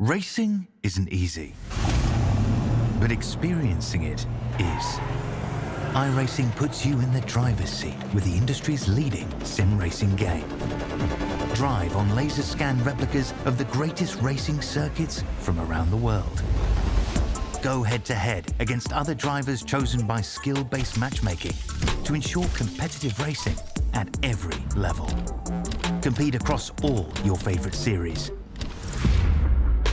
Racing isn't easy, but experiencing it is. iRacing puts you in the driver's seat with the industry's leading sim racing game. Drive on laser scan replicas of the greatest racing circuits from around the world. Go head-to-head against other drivers chosen by skill-based matchmaking to ensure competitive racing at every level. Compete across all your favorite series.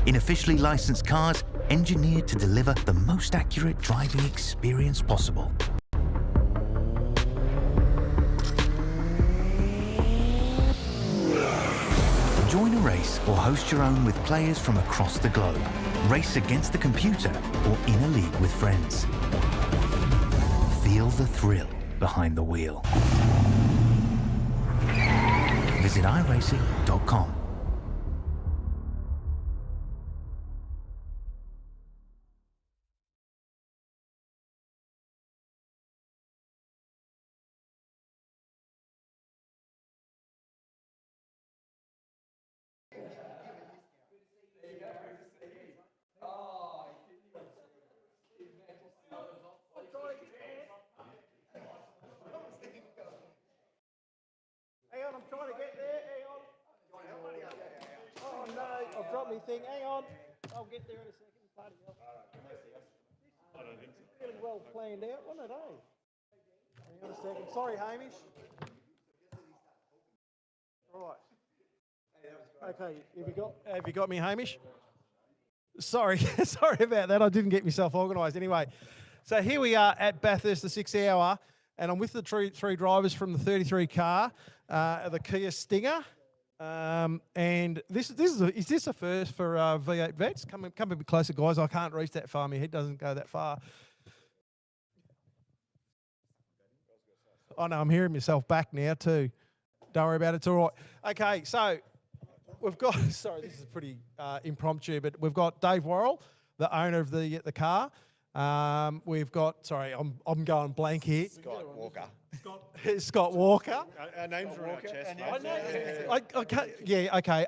In officially licensed cars, engineered to deliver the most accurate driving experience possible. Join a race or host your own with players from across the globe. Race against the computer or in a league with friends. Feel the thrill behind the wheel. Visit iRacing.com. Hang on, I'm trying to get there. Hang on. Oh no, I've dropped my thing. Hang on. I'll get there in a second. Bloody hell. I don't think so. Really well planned out, wasn't it, eh? Hang on a second. Sorry, Hamish. Right. Okay, have you got me, Hamish? Sorry, sorry about that. I didn't get myself organised. Anyway, so here we are at Bathurst, the 6 hour, and I'm with the three drivers from the 33 car, the Kia Stinger. And is this a first for V8 Vets? Come a bit closer, guys. I can't reach that far. My head doesn't go that far. Oh no, I'm hearing myself back now too. Don't worry about it. It's all right. Okay, so we've got. Sorry, this is pretty impromptu, but we've got Dave Worrell, the owner of the car. We've got. Sorry, I'm going blank here. Scott Walker. Scott Walker. Our names are on our chest, mate. Okay. Yeah. Okay.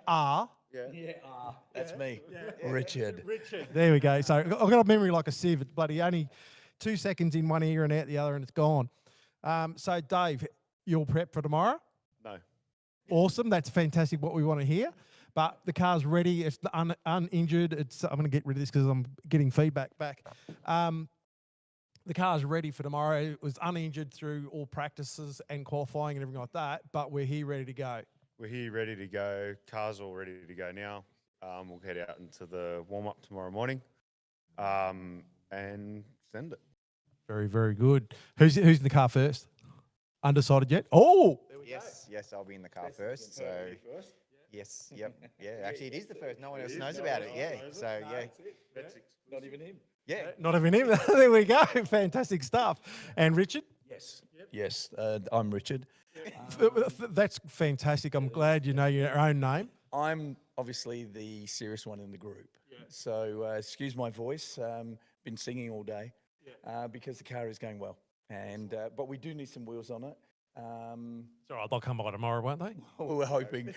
That's me. Richard. There we go. So I've got a memory like a sieve. It's bloody only 2 seconds in one ear and out the other, and it's gone. So Dave, you'll prep for tomorrow? No. Awesome. That's fantastic. What we want to hear. But the car's ready. It's uninjured. I'm going to get rid of this because I'm getting feedback back. The car's ready for tomorrow. It was uninjured through all practices and qualifying and everything like that. But we're here ready to go. We're here ready to go. Car's all ready to go now. We'll head out into the warm-up tomorrow morning and send it. Very, very good. Who's in the car first? Undecided yet? Oh! Yes, I'll be in the car first. So, yes, yep, yeah. Actually, it is the first. No one else knows about it. Yeah. So, yeah. Not even him. Yeah. Not even him. There we go. Fantastic stuff. And Richard? Yes, I'm Richard. That's fantastic. I'm glad you know your own name. I'm obviously the serious one in the group. So excuse my voice. Been singing all day because the car is going well. And but we do need some wheels on it. It's all right. They'll come by tomorrow, won't they? We're hoping,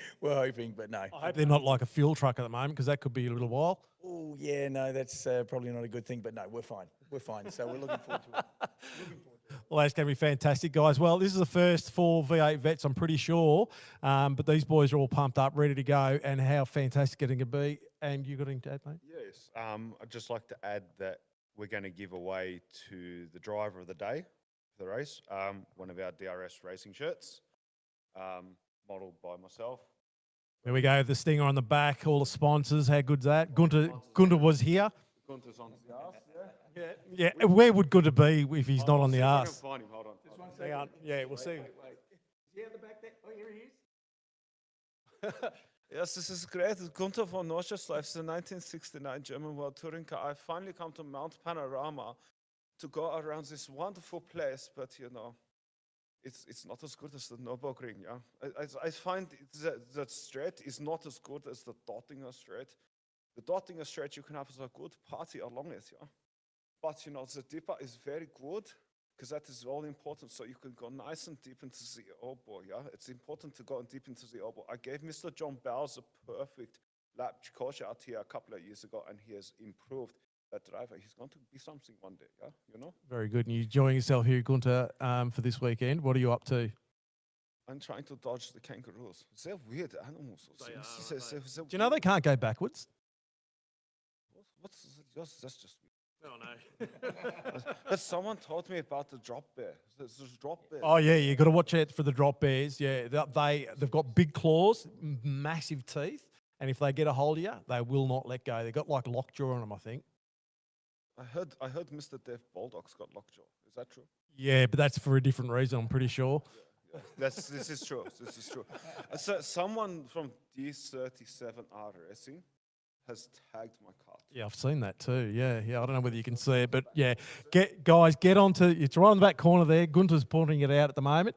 but no. I hope they're not like a fuel truck at the moment because that could be a little while. Oh, yeah, no, that's probably not a good thing. But no, we're fine. We're fine. So we're looking forward to it. Well, that's going to be fantastic, guys. Well, this is the first for V8 Vets, I'm pretty sure. But these boys are all pumped up, ready to go, and how fantastic it can be. And you got anything to add, mate? Yes. I'd just like to add that we're going to give away to the driver of the day for the race one of our DRS racing shirts, modelled by myself. There we go. The Stinger on the back, all the sponsors. How good's that? Gunter was here. Gunter's on the arse, Yeah. Where would Gunter be if he's not on the arse? Find him. Hold on. Hang on. Yeah, we'll see. Is he at the back there? Oh, here he is. Yes, this is great. It's Gunther von Norschesleif, the 1969 German World Touring car. I finally come to Mount Panorama to go around this wonderful place, but you know, it's not as good as the Nürburgring. Yeah, I find that straight is not as good as the Dottinger straight. The Dottinger straight you can have as a good party along it. Yeah, but you know the dipper is very good. Because that is all important, so you can go nice and deep into the elbow, yeah? It's important to go deep into the elbow. I gave Mr. John Bowles a perfect lap coach out here a couple of years ago, and he has improved that driver. He's going to be something one day, yeah, you know? Very good. And you're enjoying yourself here, Gunter, for this weekend. What are you up to? I'm trying to dodge the kangaroos. They're weird animals. Do you know they can't go backwards? That's just weird. Oh, no. But someone told me about the drop bear. There's drop bear. Oh, yeah, you got to watch out for the drop bears. Yeah, they've got big claws, massive teeth, and if they get a hold of you, they will not let go. They've got like lockjaw on them, I think. I heard Mr. Deaf Bulldog's got lockjaw. Is that true? Yeah, but that's for a different reason, I'm pretty sure. This is true. This is true. So someone from D37R Racing has tagged my car. Yeah, I've seen that too. Yeah. I don't know whether you can see it, but yeah, get onto. It's right in the back corner there. Gunter's pointing it out at the moment.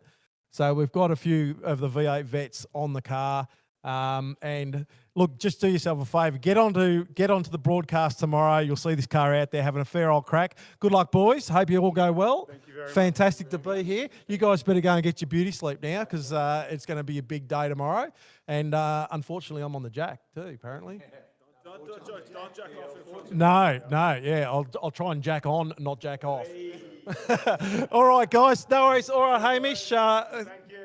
So we've got a few of the V8 vets on the car. And look, just do yourself a favour. Get onto the broadcast tomorrow. You'll see this car out there having a fair old crack. Good luck, boys. Hope you all go well. Thank you very much. Fantastic to be here. You guys better go and get your beauty sleep now because it's going to be a big day tomorrow. And unfortunately, I'm on the jack too. Apparently. Don't jack off. No. Yeah, I'll try and jack on, not jack off. All right, guys. No worries. All right, Hamish. Thank you.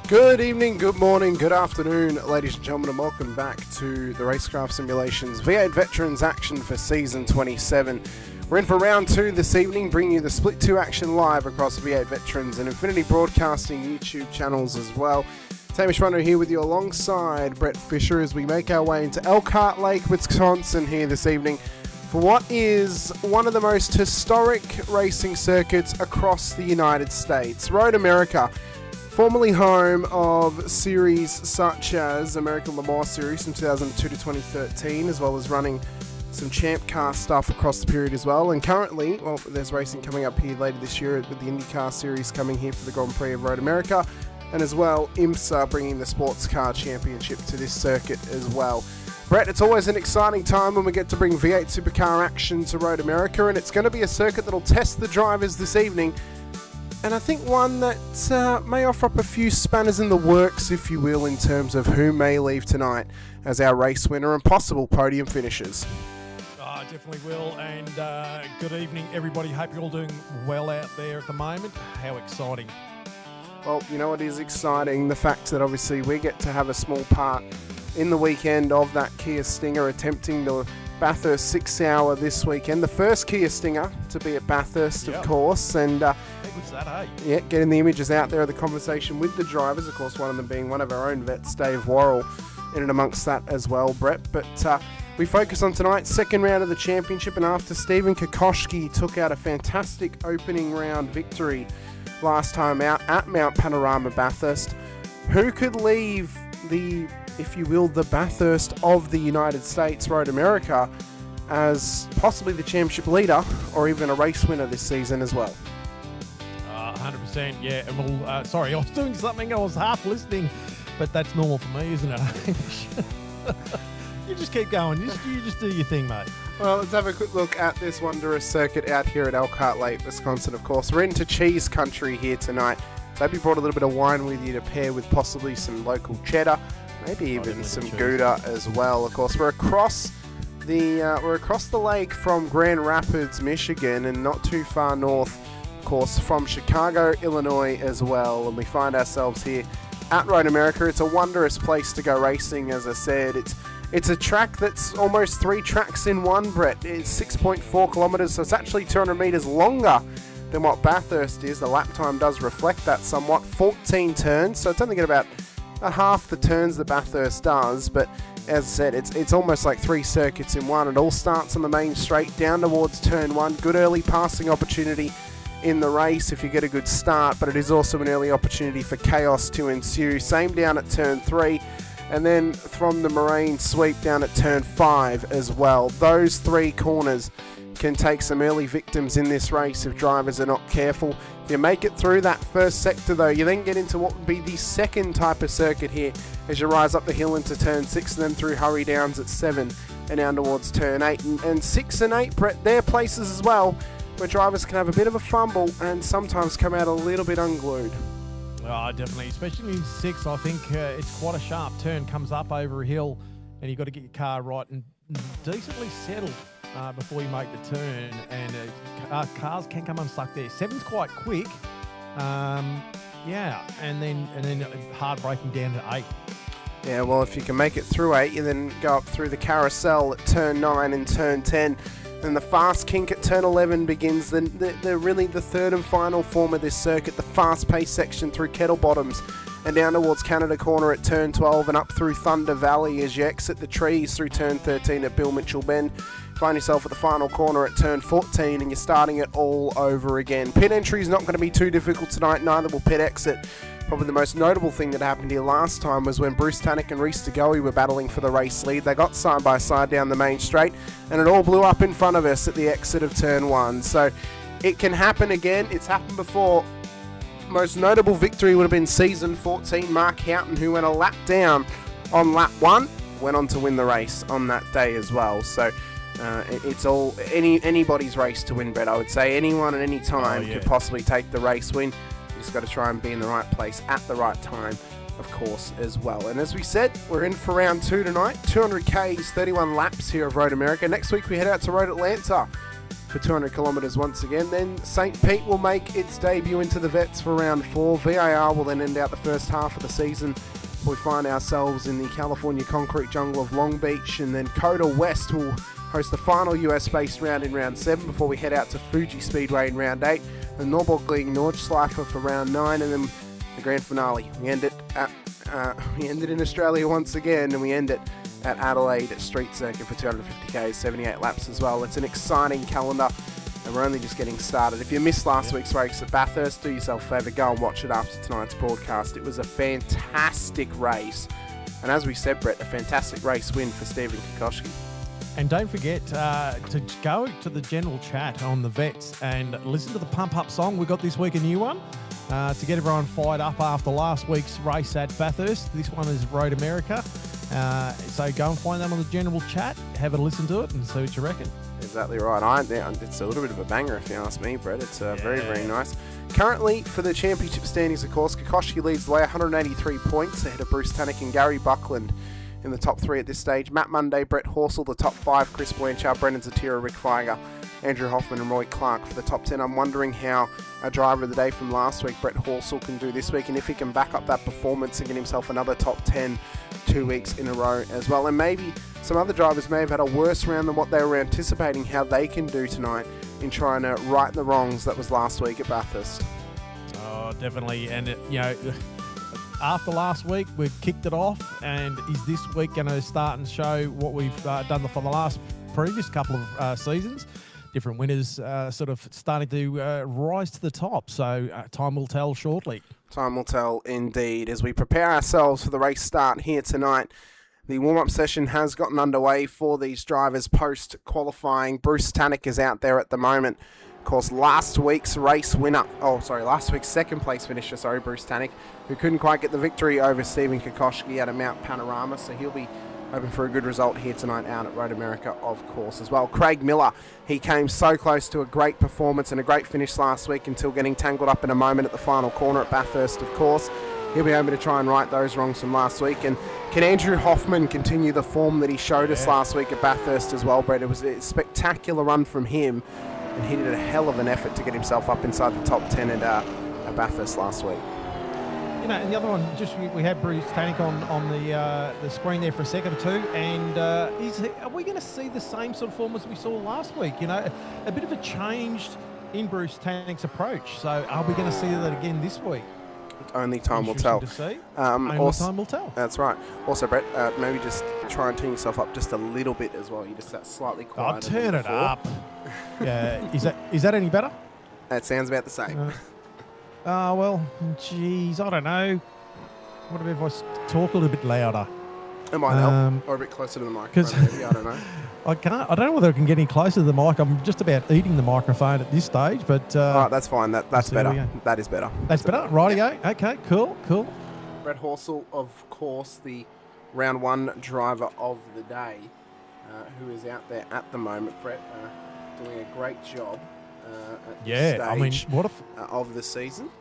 Good evening, good morning, good afternoon, ladies and gentlemen, and welcome back to the Racecraft Simulations V8 Veterans action for Season 27. We're in for round 2 this evening, bringing you the Split 2 action live across V8 Veterans and Infinity Broadcasting YouTube channels as well. Hamish Munro here with you alongside Brett Fisher as we make our way into Elkhart Lake, Wisconsin here this evening for what is one of the most historic racing circuits across the United States. Road America, formerly home of series such as American Le Mans Series from 2002 to 2013, as well as running some Champ Car stuff across the period as well. And currently, well, there's racing coming up here later this year with the IndyCar Series coming here for the Grand Prix of Road America. And as well, IMSA bringing the Sports Car Championship to this circuit as well. Brett, it's always an exciting time when we get to bring V8 Supercar action to Road America, and it's going to be a circuit that'll test the drivers this evening. And I think one that may offer up a few spanners in the works, if you will, in terms of who may leave tonight as our race winner and possible podium finishers. I definitely will. And good evening, everybody. Hope you're all doing well out there at the moment. How exciting. Well, you know, it is exciting, the fact that obviously we get to have a small part in the weekend of that Kia Stinger attempting the Bathurst 6 hour this weekend. The first Kia Stinger to be at Bathurst, of course. And How good's that, eh? yeah, getting the images out there of the conversation with the drivers. Of course, one of them being one of our own vets, Dave Worrell, in and amongst that as well, Brett. But we focus on tonight's second round of the championship, and after Stephen Kokoschke took out a fantastic opening round victory last time out at Mount Panorama Bathurst, who could leave the, if you will, the Bathurst of the United States, Road America, as possibly the championship leader or even a race winner this season as well? 100%, yeah. And we'll, sorry, I was doing something, I was half listening, but that's normal for me, isn't it? You just keep going. You just do your thing, mate. Well, let's have a quick look at this wondrous circuit out here at Elkhart Lake, Wisconsin, of course. We're into cheese country here tonight. So I hope you brought a little bit of wine with you to pair with possibly some local cheddar, maybe even some Gouda as well. Of course, we're across the lake from Grand Rapids, Michigan, and not too far north, of course, from Chicago, Illinois as well. And we find ourselves here at Road America. It's a wondrous place to go racing, as I said. It's a track that's almost 3 tracks in one, Brett. It's 6.4 kilometres, so it's actually 200 metres longer than what Bathurst is. The lap time does reflect that somewhat. 14 turns, so it's only got about half the turns that Bathurst does, but as I said, it's almost like 3 circuits in one. It all starts on the main straight down towards turn 1. Good early passing opportunity in the race if you get a good start, but it is also an early opportunity for chaos to ensue. Same down at turn 3. And then from the Moraine sweep down at turn 5 as well. Those 3 corners can take some early victims in this race if drivers are not careful. If you make it through that first sector though, you then get into what would be the second type of circuit here as you rise up the hill into turn 6 and then through Hurry Downs at 7 and down towards turn 8. And 6 and 8, Brett, they're places as well where drivers can have a bit of a fumble and sometimes come out a little bit unglued. Oh, definitely, especially in 6. I think it's quite a sharp turn, comes up over a hill, and you've got to get your car right and decently settled before you make the turn. And cars can come unstuck there. 7's quite quick, yeah, and then hard braking down to 8. Yeah, well, if you can make it through 8, you then go up through the carousel at turn 9 and turn 10. And the fast kink at turn 11 begins really the third and final form of this circuit, the fast-paced section through Kettle Bottoms and down towards Canada Corner at turn 12 and up through Thunder Valley as you exit the trees through turn 13 at Bill Mitchell Bend. Find yourself at the final corner at turn 14 and you're starting it all over again. Pit entry is not going to be too difficult tonight, neither will pit exit. Probably the most notable thing that happened here last time was when Bruce Tannick and Reese DeGoey were battling for the race lead. They got side by side down the main straight and it all blew up in front of us at the exit of turn 1. So it can happen again. It's happened before. Most notable victory would have been season 14, Mark Houghton, who went a lap down on lap 1, went on to win the race on that day as well. So it's all anybody's race to win, Brett. I would say anyone at any time could possibly take the race win. You just got to try and be in the right place at the right time, of course, as well. And as we said, we're in for round 2 tonight. 200 Ks, 31 laps here of Road America. Next week we head out to Road Atlanta for 200 kilometres once again. Then St. Pete will make its debut into the Vets for round 4. VAR will then end out the first half of the season. We find ourselves in the California concrete jungle of Long Beach, and then Coda West will host the final US-based round in round 7 before we head out to Fuji Speedway in round 8, and Nürburgring Nordschleife for round 9, and then the grand finale. We end it in Australia once again, and we end it at Adelaide Street Circuit for 250k, 78 laps as well. It's an exciting calendar, and we're only just getting started. If you missed last week's race at Bathurst, do yourself a favour, go and watch it after tonight's broadcast. It was a fantastic race, and as we said, Brett, a fantastic race win for Stephen Kokoschki. And don't forget to go to the general chat on the Vets and listen to the Pump Up song. We got this week a new one to get everyone fired up after last week's race at Bathurst. This one is Road America. So go and find that on the general chat, have a listen to it and see what you reckon. Exactly right. It's a little bit of a banger if you ask me, Brett. It's very, very nice. Currently, for the championship standings, of course, Kokoschki leads the way 183 points ahead of Bruce Tannick and Gary Buckland in the top 3 at this stage. Matt Munday, Brett Horsell, the top 5, Chris Blanchard, Brendan Zatira, Rick Feiger, Andrew Hoffman and Roy Clark for the top 10. I'm wondering how our driver of the day from last week, Brett Horsell, can do this week, and if he can back up that performance and get himself another top 10 2 weeks in a row as well. And maybe some other drivers may have had a worse round than what they were anticipating, how they can do tonight in trying to right the wrongs that was last week at Bathurst. Oh, definitely. And, after last week, we've kicked it off, and is this week going to start and show what we've done for the last previous couple of seasons? Different winners sort of starting to rise to the top, so time will tell shortly. Time will tell indeed. As we prepare ourselves for the race start here tonight, the warm-up session has gotten underway for these drivers post-qualifying. Bruce Tannick is out there at the moment. Of course, last week's second place finisher, Bruce Tannick, who couldn't quite get the victory over Stephen Kokoschki out of Mount Panorama, so he'll be hoping for a good result here tonight out at Road America, of course, as well. Craig Miller, he came so close to a great performance and a great finish last week until getting tangled up in a moment at the final corner at Bathurst, of course. He'll be able to try and right those wrongs from last week. And can Andrew Hoffman continue the form that he showed us last week at Bathurst as well, Brett? It was a spectacular run from him, and he did a hell of an effort to get himself up inside the top 10 at Bathurst last week. And the other one, we had Bruce Tannick on the screen there for a second or two, and are we going to see the same sort of form as we saw last week? A bit of a change in Bruce Tannick's approach. So are we going to see that again this week? Only time will tell. Only time will tell. That's right. Also, Brett, maybe just try and turn yourself up just a little bit as well. You just that slightly quieter. I'll turn it up. Yeah, is that any better? That sounds about the same. Well, geez, I don't know. What if I talk a little bit louder? It might help, or a bit closer to the microphone. Maybe, I don't know. I don't know whether I can get any closer to the mic. I'm just about eating the microphone at this stage, but that's fine. That's better. That is better. That's better. Rightio. Okay. Cool. Brett Horsell, of course, the round 1 driver of the day, who is out there at the moment. Brett doing a great job. At this stage of the season,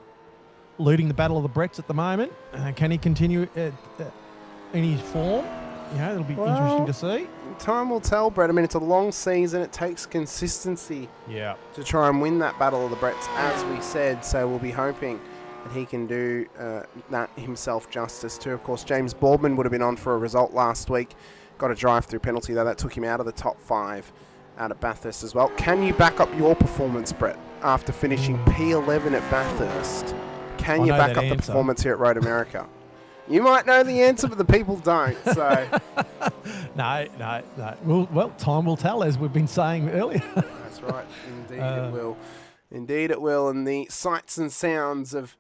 leading the battle of the Bretts at the moment. Can he continue in his form? It'll be interesting to see. Time will tell, Brett. I mean, it's a long season. It takes consistency to try and win that battle of the Bretts, as we said. So we'll be hoping that he can do that himself justice too. Of course, James Boardman would have been on for a result last week. Got a drive-through penalty, though. That took him out of the top 5 out at Bathurst as well. Can you back up your performance, Brett, after finishing P11 at Bathurst? Can you back up the performance here at Road America? You might know the answer, but the people don't. So no. Well, time will tell, as we've been saying earlier. That's right. Indeed it will. Indeed it will. And the sights and sounds of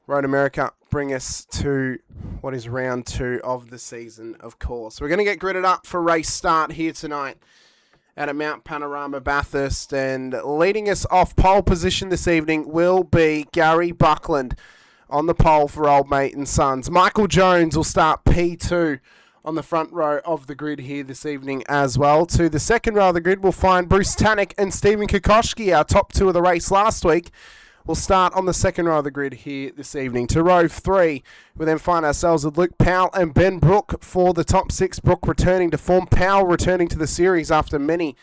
Road America bring us to what is round 2 of the season, of course. We're going to get gridded up for race start here tonight out at Mount Panorama Bathurst, and leading us off pole position this evening will be Gary Buckland on the pole for Old Mate and Sons. Michael Jones will start P2 on the front row of the grid here this evening as well. To the second row of the grid, we'll find Bruce Tannick and Stephen Kokoschki, our top 2 of the race last week. We'll start on the second row of the grid here this evening. To row 3, we then find ourselves with Luke Powell and Ben Brook for the top 6. Brook returning to form, Powell returning to the series after many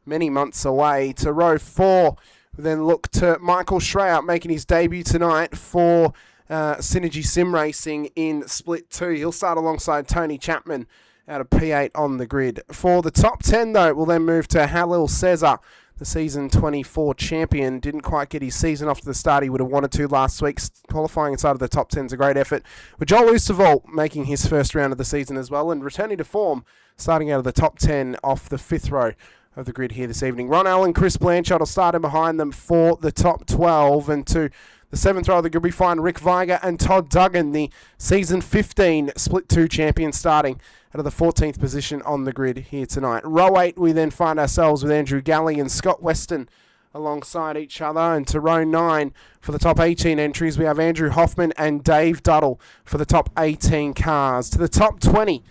many months away. To row 4, we then look to Michael Schreier making his debut tonight for Synergy Sim Racing in Split 2. He'll start alongside Tony Chapman out of P8 on the grid. For the top 10, though, we'll then move to Halil Cesar, the season 24 champion. Didn't quite get his season off to the start he would have wanted to last week. Qualifying inside of the top 10 is a great effort. With Joel Oosterwolde making his first round of the season as well and returning to form, starting out of the top 10 off the 5th row of the grid here this evening. Ron Allen, Chris Blanchard will start in behind them for the top 12. And to the 7th row of the grid, we find Rick Viger and Todd Duggan, the season 15 Split 2 champion, starting out of the 14th position on the grid here tonight. Row 8, we then find ourselves with Andrew Galley and Scott Weston alongside each other. And to row 9, for the top 18 entries, we have Andrew Hoffman and Dave Duddle for the top 18 cars. To the top 20,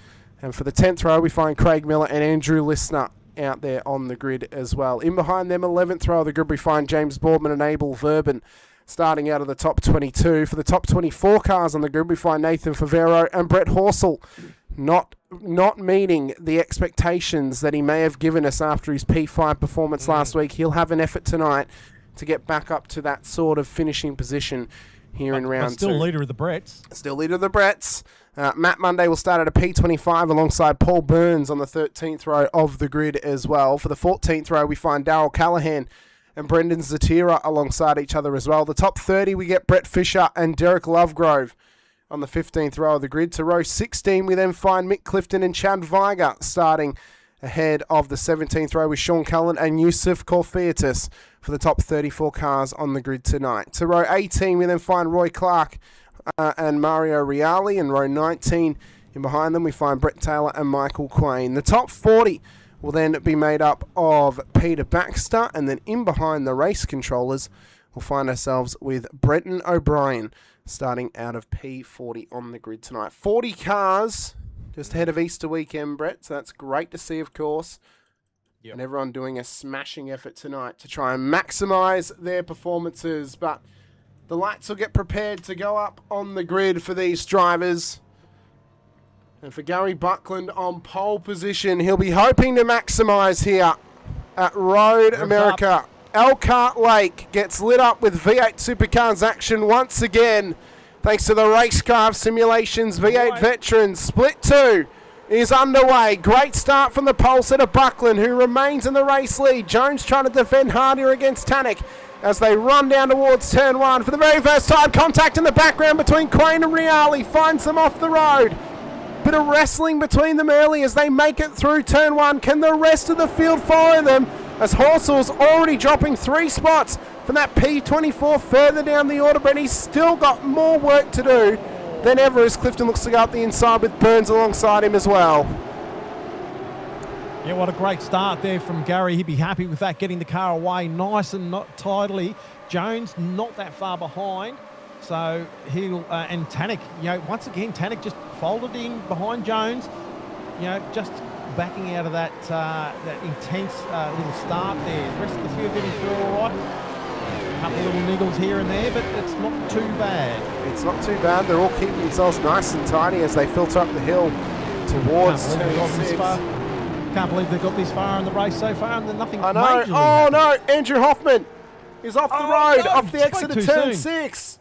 and for the 10th row, we find Craig Miller and Andrew Listner out there on the grid as well. In behind them, 11th row of the grid, we find James Boardman and Abel Verben starting out of the top 22. For the top 24 cars on the grid, we find Nathan Favero and Brett Horsell not meeting the expectations that he may have given us after his P5 performance last week. He'll have an effort tonight to get back up to that sort of finishing position here in round 2. Still leader of the Bretts. Still leader of the Bretts. Matt Monday will start at a P25 alongside Paul Burns on the 13th row of the grid as well. For the 14th row, we find Darryl Callahan and Brendan Zatira alongside each other as well. The top 30, we get Brett Fisher and Derek Lovegrove on the 15th row of the grid. To row 16, we then find Mick Clifton and Chad Viger starting ahead of the 17th row with Sean Cullen and Yusuf Korfiatis for the top 34 cars on the grid tonight. To row 18, we then find Roy Clark and Mario Reali. And row 19, in behind them, we find Brett Taylor and Michael Quain. The top 40 will then be made up of Peter Baxter, and then in behind the race controllers, we'll find ourselves with Brenton O'Brien starting out of P40 on the grid tonight. 40 cars just ahead of Easter weekend, Brett, so that's great to see, of course. Yep. And everyone doing a smashing effort tonight to try and maximise their performances. But the lights will get prepared to go up on the grid for these drivers. And for Gary Buckland on pole position, he'll be hoping to maximise here at Road America. Elkhart Lake gets lit up with V8 Supercars action once again, thanks to the Racecraft Simulations V8 Veterans. Split 2 is underway. Great start from the pole setter Buckland, who remains in the race lead. Jones trying to defend hard here against Tannick as they run down towards turn 1. For the very first time, contact in the background between Quain and Reali. Finds them off the road. Bit of wrestling between them early as they make it through turn 1. Can the rest of the field follow them? As Horsell's already dropping 3 spots from that P24 further down the order, but he's still got more work to do than ever as Clifton looks to go up the inside with Burns alongside him as well. Yeah, what a great start there from Gary. He'd be happy with that, getting the car away nice and not tidily. Jones not that far behind. So he'll, and Tannick, once again, Tannick just folded in behind Jones, just backing out of that intense little start there. The rest of the field getting through all right. A couple of little niggles here and there, but it's not too bad. It's not too bad. They're all keeping themselves nice and tidy as they filter up the hill towards turn 6. Can't believe they've got this far in the race so far and then nothing I know. majorly Oh happened. no, Andrew Hoffman is off the road, no, off the spoke exit too of turn soon. 6.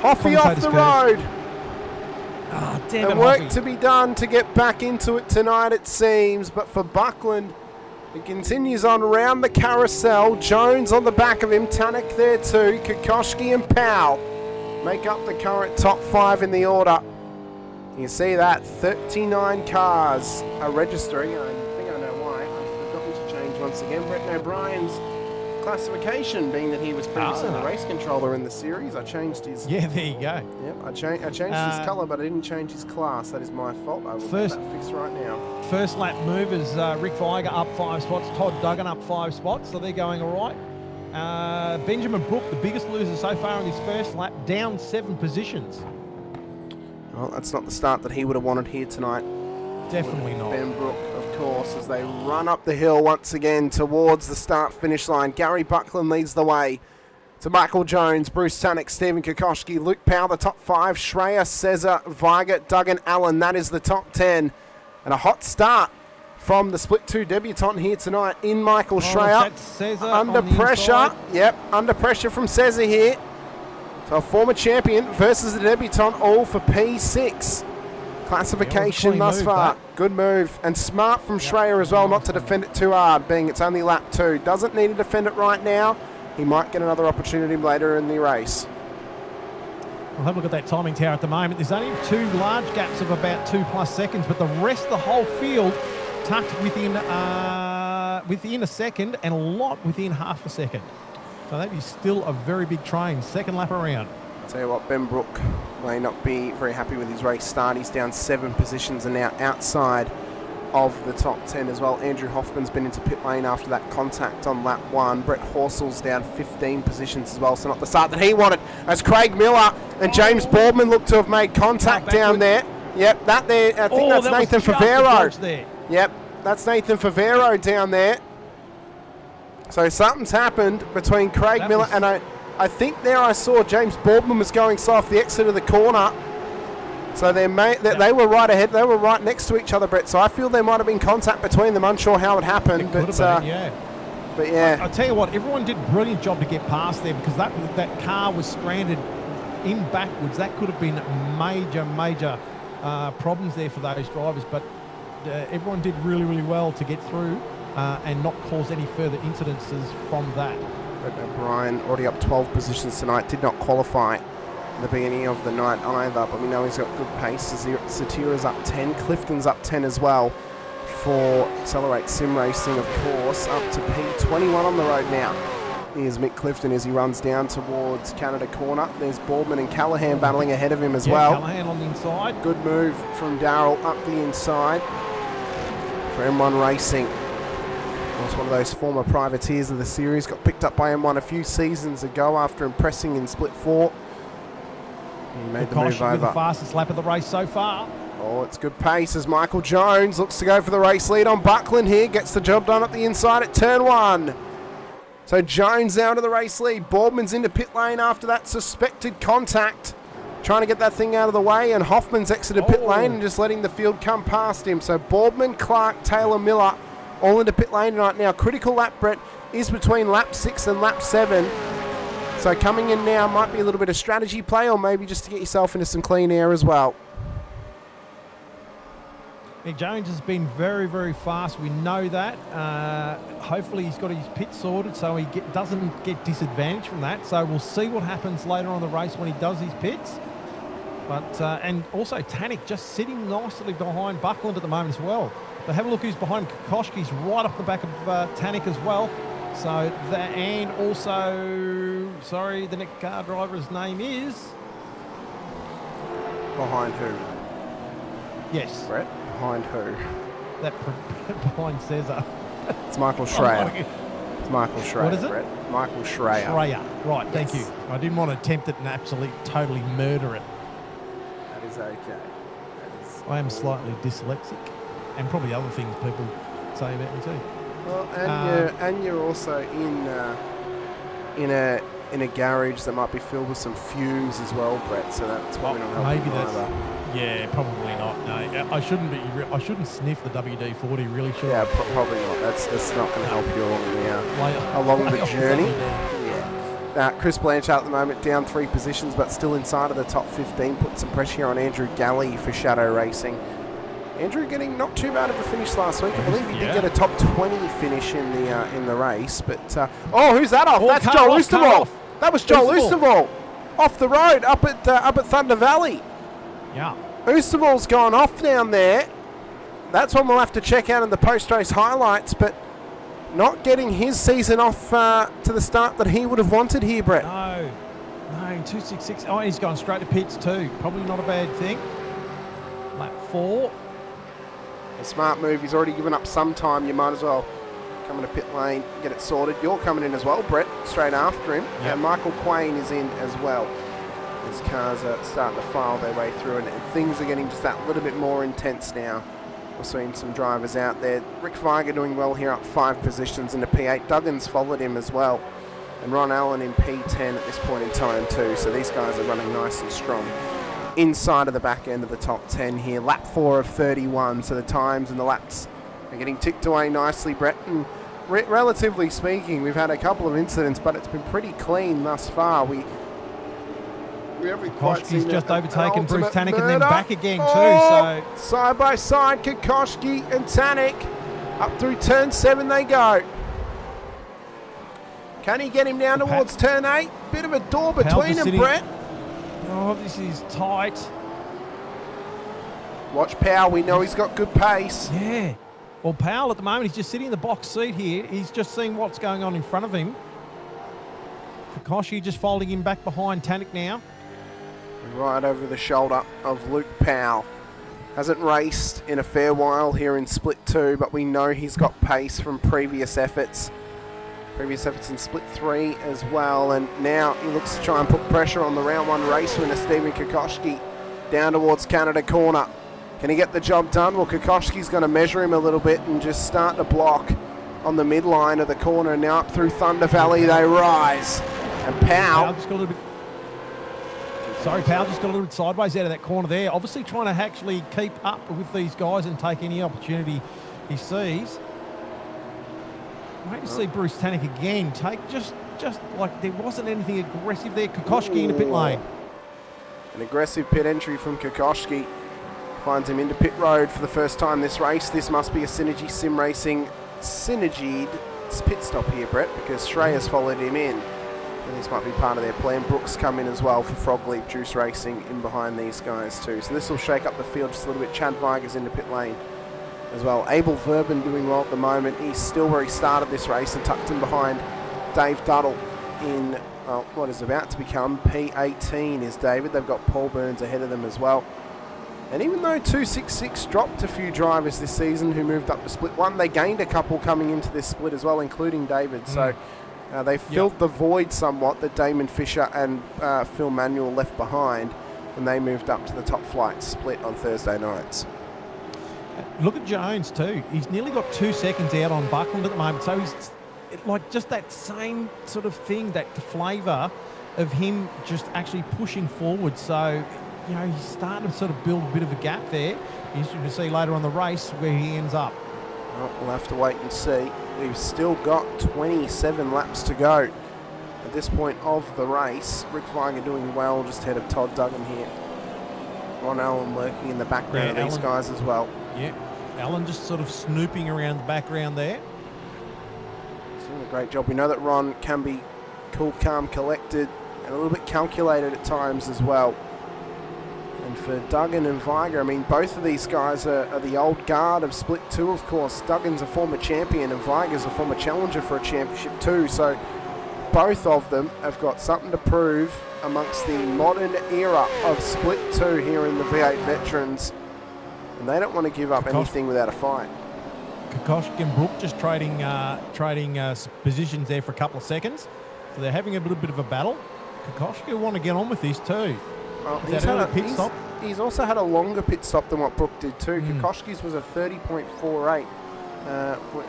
Hoffy off the Commentator's road. Ah, damn it, And work Hoffy. to be done to get back into it tonight, it seems. But for Buckland, it continues on round the carousel. Jones on the back of him. Tannick there too. Kokoschki and Powell make up the current top 5 in the order. You can see that 39 cars are registering. I think I know why. I've forgotten to change once again. Brett O'Brien's classification, being that he was previously the race controller in the series. I changed his... Yeah, there you go. Yep, I changed his colour, but I didn't change his class. That is my fault. I will get that fixed right now. First lap movers, Rick Viger up 5 spots, Todd Duggan up 5 spots, so they're going all right. Benjamin Brook, the biggest loser so far in his first lap, down 7 positions. Well, that's not the start that he would have wanted here tonight. Definitely not. Ben Brook, of course, as they run up the hill once again towards the start-finish line. Gary Buckland leads the way to Michael Jones, Bruce Tannick, Stephen Kokoschki, Luke Powell, the top 5, Schreier, Cesar, Viger, Duggan, Allen. That is the top 10. And a hot start from the Split 2 debutant here tonight in Michael Oh, Schreier. that's Cesar Under on the pressure. inside. Yep, under pressure from Cesar here. So a former champion versus the debutant, all for P6. Classification clean thus move, far. that. Good move. And smart from Schreier as well not to defend it too hard, being it's only lap 2. Doesn't need to defend it right now. He might get another opportunity later in the race. We'll have a look at that timing tower at the moment. There's only 2 large gaps of about 2+ seconds, but the rest of the whole field tucked within a second and a lot within half a second. So that is still a very big train. Second lap around. Tell you what, Ben Brook may not be very happy with his race start. He's down 7 positions and now outside of the top 10 as well. Andrew Hoffman's been into pit lane after that contact on lap 1. Brett Horsel's down 15 positions as well, so not the start that he wanted. As Craig Miller and James Boardman look to have made contact down there. Yep, that there, I think that's Nathan Favero. Yep, that's Nathan Favero down there. So something's happened between Craig Miller and I think there I saw James Boardman was going off the exit of the corner. So they were right ahead. They were right next to each other, Brett. So I feel there might have been contact between them. Unsure how it happened. It could have been, yeah. But yeah. I'll tell you what, everyone did a brilliant job to get past them because that car was stranded in backwards. That could have been major problems there for those drivers. But everyone did really, really well to get through and not cause any further incidences from that. Brett O'Brien already up 12 positions tonight. Did not qualify at the beginning of the night either, but we know he's got good pace. Satira's up 10. Clifton's up 10 as well for Accelerate Sim Racing, of course, up to P21 on the road now. Here's Mick Clifton as he runs down towards Canada Corner. There's Boardman and Callahan battling ahead of him as well. Callahan on the inside. Good move from Darryl up the inside for M1 Racing. Was one of those former privateers of the series, got picked up by M1 a few seasons ago after impressing in Split 4. He made the move over. With the fastest lap of the race so far. Oh, it's good pace as Michael Jones looks to go for the race lead on Buckland here. Gets the job done at the inside at turn 1. So Jones down to the race lead. Boardman's into pit lane after that suspected contact. Trying to get that thing out of the way, and Hoffman's exited pit lane and just letting the field come past him. So Boardman, Clark, Taylor, Miller all into pit lane right now. Critical lap, Brett, is between lap 6 and lap 7. So coming in now might be a little bit of strategy play or maybe just to get yourself into some clean air as well. Yeah, Jones has been very, very fast. We know that. Hopefully he's got his pit sorted so he doesn't get disadvantaged from that. So we'll see what happens later on in the race when he does his pits. But and also Tanik just sitting nicely behind Buckland at the moment as well. But have a look who's behind Kokoschki's right up the back of Tanik as well. So that, and also, sorry, the next car driver's name is? Behind who? Yes. Brett? Behind who? That behind Cesar. It's Michael Schreier. It's Michael Schreier. What is it? Brett. Michael Schreier. Schreier. Right, thank you. I didn't want to attempt it and absolutely totally murder it. That is okay. That is I am slightly dyslexic, and probably other things people say about me too. Well, and you're also in a garage that might be filled with some fumes as well, Brett. So that's probably not helping maybe that's either. Yeah, probably not. No, I shouldn't be. I shouldn't sniff the WD-40. Really should. Yeah, probably not. That's not going to help you along the journey. Yeah. Chris Blanchard at the moment down 3 positions, but still inside of the top 15. Putting some pressure on Andrew Galley for Shadow Racing. Andrew getting not too bad of a finish last week. I believe he did get a top 20 finish in the race. But who's that off? That's Joel Oosterwald. That was Joel Oosterwald off the road up at Thunder Valley. Yeah. Oosterwald's gone off down there. That's one we'll have to check out in the post-race highlights. But not getting his season off to the start that he would have wanted here, Brett. No, 266. Oh, he's gone straight to pits too. Probably not a bad thing. Lap 4. A smart move. He's already given up some time. You might as well come into pit lane, get it sorted. You're coming in as well, Brett, straight after him. Yep. And Michael Quain is in as well. His cars are starting to file their way through, and things are getting just that little bit more intense now. We're seeing some drivers out there. Rick Viger doing well here, up 5 positions into P8. Duggan's followed him as well. And Ron Allen in P10 at this point in time too. So these guys are running nice and strong inside of the back end of the top 10 here. Lap 4 of 31, so the times and the laps They're getting ticked away nicely, Brett. And relatively speaking, we've had a couple of incidents, but it's been pretty clean thus far. We haven't quite Kokoschki's seen just an overtaken Bruce ultimate Tannick and then murder. back again too. Oh, So side by side, Kokoschki and Tannick. Up through turn 7 they go. Can he get him down towards turn 8? Bit of a door between them, sitting- Brett. oh, this is tight. Watch Powell, we know he's got good pace. Yeah. Well, Powell at the moment, he's just sitting in the box seat here. He's just seeing what's going on in front of him. Kokoschki just folding him back behind Tannick now. Right over the shoulder of Luke Powell. Hasn't raced in a fair while here in Split 2, but we know he's got pace from previous efforts. Previous efforts in Split 3 as well, and now he looks to try and put pressure on the round 1 race winner, Stephen Kokoschki, down towards Canada corner. Can he get the job done? Well, Kokoschki's going to measure him a little bit and just start to block on the midline of the corner. Now up through Thunder Valley they rise. And Powell just got a little bit. Sorry, Powell just got a little bit sideways out of that corner there. Obviously trying to actually keep up with these guys and take any opportunity he sees. Wait to see Bruce Tannick again. Take just like there wasn't anything aggressive there. Kokoschki in the pit lane. An aggressive pit entry from Kokoschki. Finds him into pit road for the first time this race. This must be a Synergy Sim Racing synergied pit stop here, Brett, because Shreya's followed him in. And this might be part of their plan. Brooks come in as well for Frog Leap Juice Racing in behind these guys too. So this will shake up the field just a little bit. Chad Viger's into pit lane as well. Abel Verben doing well at the moment. He's still where he started this race and tucked in behind Dave Duddle in what is about to become P18 is David. They've got Paul Burns ahead of them as well. And even though 266 dropped a few drivers this season who moved up to Split 1, they gained a couple coming into this split as well, including David. So they filled the void somewhat that Damon Fisher and Phil Manuel left behind, and they moved up to the top flight split on Thursday nights. Look at Jones too. He's nearly got 2 seconds out on Buckland at the moment. So he's like just that same sort of thing, that flavour of him just actually pushing forward. So, you know, he's starting to sort of build a bit of a gap there. Interesting to see later on the race where he ends up. Well, we'll have to wait and see. We've still got 27 laps to go at this point of the race. Rick Viger doing well just ahead of Todd Duggan here. Ron Allen lurking in the background of these guys as well. Yeah, Allen just sort of snooping around the background there. Doing a great job. We know that Ron can be cool, calm, collected, and a little bit calculated at times as well. And for Duggan and Viger, I mean, both of these guys are the old guard of Split 2, of course. Duggan's a former champion and Viger's a former challenger for a championship too. So both of them have got something to prove amongst the modern era of Split 2 here in the V8 Veterans. And they don't want to give up anything without a fight. Kokoschki and Brook just trading positions there for a couple of seconds. So they're having a little bit of a battle. Kokoschki will want to get on with this too. Well, he's also had a longer pit stop than what Brook did too. Kokoschki's was a 30.48.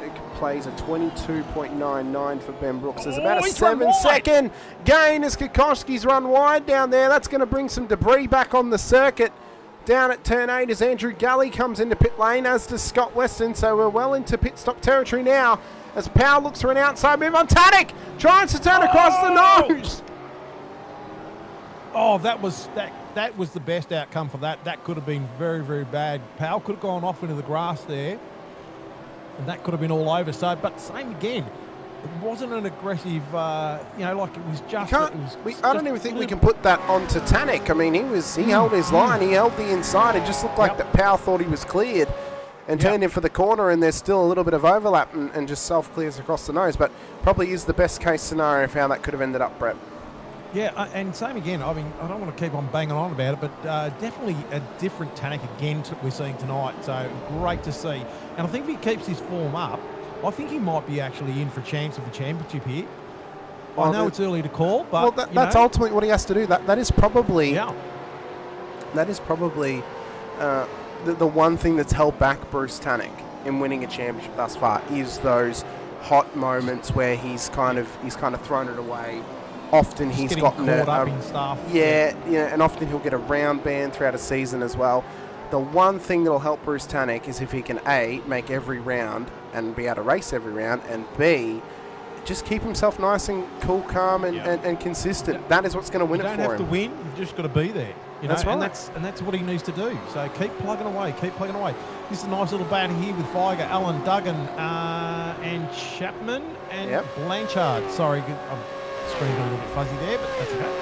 It plays a 22.99 for Ben Brooks. There's about a 7-second gain as Kokoschki's run wide down there. That's going to bring some debris back on the circuit. Down at turn 8 as Andrew Galley comes into pit lane, as does Scott Weston. So we're well into pit stop territory now as Powell looks for an outside move on Tannick. Tries to turn across the nose. Oh, that was the best outcome for that. That could have been very, very bad. Powell could have gone off into the grass there, and that could have been all over. So, but same again. It wasn't an aggressive, like it was just. I don't even think we can put that onto Tannick. I mean, he held his line. He held the inside. It just looked like that Powell thought he was cleared and turned in for the corner, and there's still a little bit of overlap and just self-clears across the nose. But probably is the best case scenario of how that could have ended up, Brett. Yeah, and same again. I mean, I don't want to keep on banging on about it, but definitely a different Tannick again we're seeing tonight. So great to see. And I think if he keeps his form up, I think he might be actually in for a chance of the championship here. I know it's early to call, but that's ultimately what he has to do. That is probably the one thing that's held back Bruce Tannick in winning a championship thus far is those hot moments where he's kind of thrown it away. Often he's gotten caught up in stuff. And often he'll get a round ban throughout a season as well. the one thing that'll help Bruce Tanek is if he can A, make every round and be able to race every round, and B, just keep himself nice and cool, calm, and consistent. That is what's going to win You it don't for have him. to win. You've just got to be there. You know? That's right. And that's what he needs to do. So keep plugging away. Keep plugging away. This is a nice little battle here with Viger, Alan Duggan, and Chapman and Blanchard. Sorry, I'm screen got a little bit fuzzy there, but that's okay.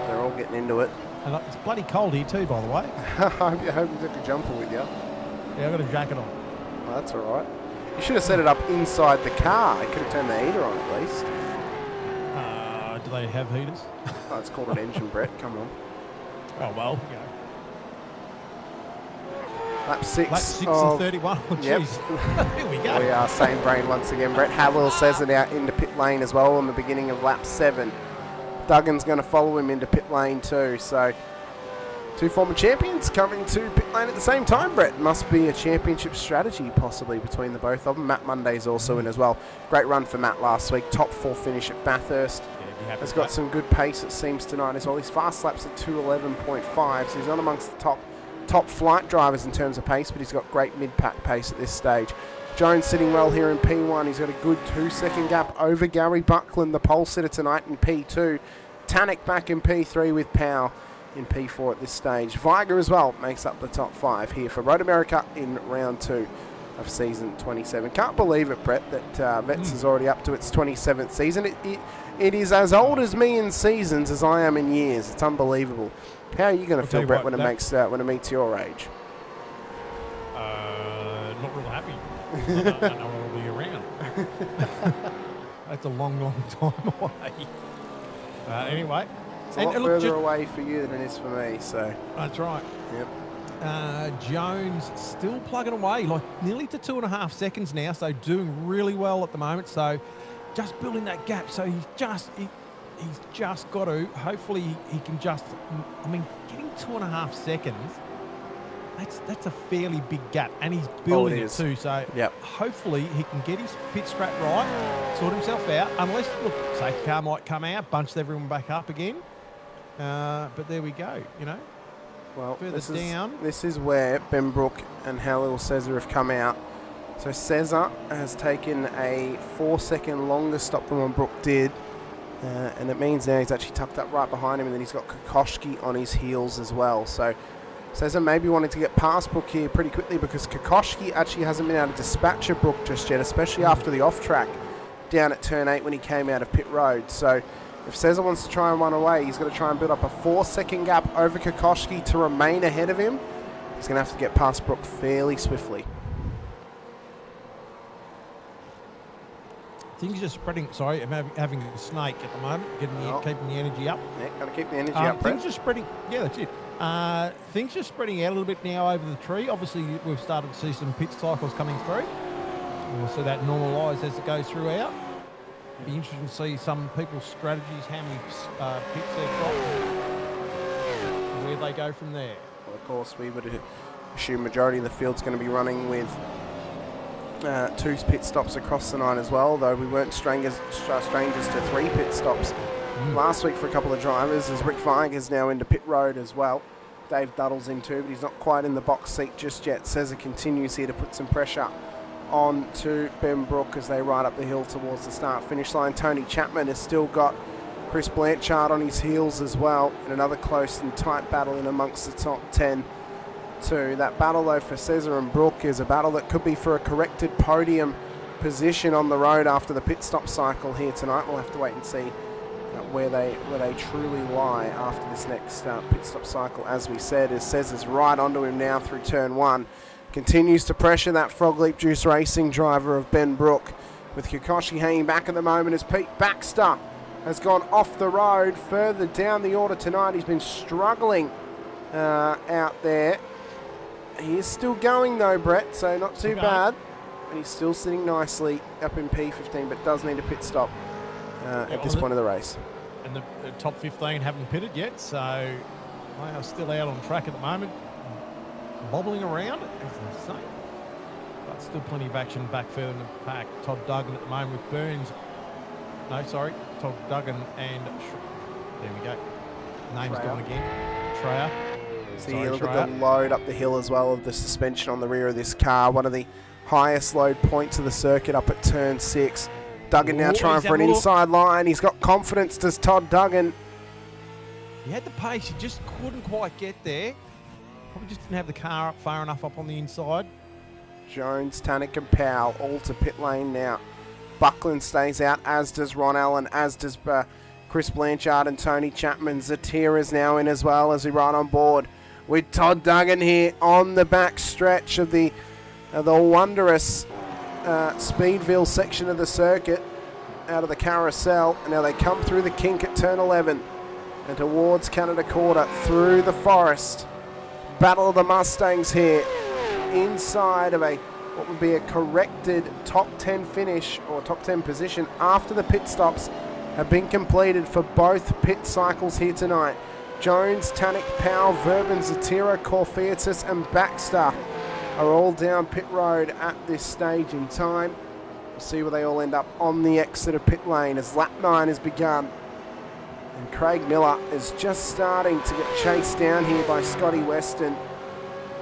They're all getting into it. And it's bloody cold here too, by the way. I hope you took a jumper with you. Yeah, I've got a jacket on. Well, that's all right. You should have set it up inside the car. You could have turned the heater on at least. Do they have heaters? Oh, it's called an engine, Brett. Come on. Oh, well, you know. Lap 6. Lap 6 of, and 31. Oh, Yep. jeez. Here we go. We are same brain once again, Brett. Hallel says it out into pit lane as well on the beginning of lap 7. Duggan's going to follow him into pit lane too. So, two former champions coming to pit lane at the same time, Brett. Must be a championship strategy possibly between the both of them. Matt Monday's also in as well. Great run for Matt last week. Top 4 finish at Bathurst. Has got some good pace, it seems, tonight as well. His fast laps at 2:11.5, so he's not amongst the top flight drivers in terms of pace, but he's got great mid-pack pace at this stage. Jones sitting well here in P1. He's got a good 2-second gap over Gary Buckland, the pole sitter tonight in P2. Tanek back in P3 with Powell in P4 at this stage. Viger as well makes up the top 5 here for Road America in round 2 of season 27. Can't believe it, Brett, that Vets is already up to its 27th season. It is as old as me in seasons as I am in years. It's unbelievable. How are you going to feel, Brett, when it meets your age? Not real happy. I don't know when I'll be around. That's a long, long time away. Anyway. It's a lot further away for you than it is for me, so. That's right. Yep. Jones still plugging away, like nearly to 2.5 seconds now, so doing really well at the moment. So just building that gap. So he's just got to, hopefully he can just, I mean, getting 2.5 seconds, that's a fairly big gap, and he's building it too. So hopefully he can get his pit strat right, sort himself out, unless, look, safety car might come out, bunch everyone back up again. But there we go, you know. Well, down. This is where Ben Brook and Halil Cesar have come out. So Cesar has taken a 4-second longer stop than what Brook did. And it means now he's actually tucked up right behind him, and then he's got Kokoschki on his heels as well. So Cesar maybe wanted to get past Brook here pretty quickly, because Kokoschki actually hasn't been able to dispatch a Brook just yet, especially after the off-track down at turn 8 when he came out of pit road. So if Cesar wants to try and run away, he's got to try and build up a 4-second gap over Kokoschki to remain ahead of him. He's going to have to get past Brook fairly swiftly. Things are spreading. Sorry, I'm having a snake at the moment, keeping the energy up. Yeah, got to keep the energy up, Brett. Things are spreading. Yeah, that's it. Things are spreading out a little bit now over the tree. Obviously, we've started to see some pit cycles coming through. We'll see that normalise as it goes throughout. Be interesting to see some people's strategies, how many pits they've got, where they go from there. Well, of course, we would assume majority of the field's going to be running with 2 pit stops across the night as well, though we weren't strangers to 3 pit stops last week for a couple of drivers, as Rick Viger's now into pit road as well. Dave Duddle's in too, but he's not quite in the box seat just yet. Cesar continues here to put some pressure on to Ben Brook as they ride up the hill towards the start-finish line. Tony Chapman has still got Chris Blanchard on his heels as well, in another close and tight battle in amongst the top 10 too. That battle though for Cesar and Brook is a battle that could be for a corrected podium position on the road after the pit stop cycle here tonight. We'll have to wait and see where they truly lie after this next pit stop cycle. As we said, as Cesar's right onto him now through turn 1. Continues to pressure that Frog Leap Juice Racing driver of Ben Brook, with Kokoschki hanging back at the moment as Pete Baxter has gone off the road further down the order tonight. He's been struggling out there. He is still going though, Brett, so not too bad. And he's still sitting nicely up in P15, but does need a pit stop at this point of the race. And the top 15 haven't pitted yet, so they are still out on track at the moment, bobbling around, as they say. But still plenty of action back further in the pack. Todd Duggan at the moment with Burns. No, sorry, Todd Duggan and there we go. Name's gone again. Treyer. See, Sorry, look at try the load up the hill as well of the suspension on the rear of this car. One of the highest load points of the circuit up at turn 6. Duggan now Ooh, trying he's for an having a look. inside line. He's got confidence, does Todd Duggan. He had the pace, he just couldn't quite get there. Probably just didn't have the car up far enough up on the inside. Jones, Tannick and Powell all to pit lane now. Buckland stays out, as does Ron Allen, as does Chris Blanchard and Tony Chapman. Zatira's now in as well as we ride on board with Todd Duggan here on the back stretch of the wondrous Speedville section of the circuit out of the carousel. And now they come through the kink at turn 11 and towards Canada Quarter through the forest. Battle of the Mustangs here inside of what would be a corrected top 10 finish or top 10 position after the pit stops have been completed for both pit cycles here tonight. Jones, Tannick, Powell, Verben, Zatira, Corfiatis and Baxter are all down pit road at this stage in time. We'll see where they all end up on the exit of pit lane as lap 9 has begun. And Craig Miller is just starting to get chased down here by Scotty Weston.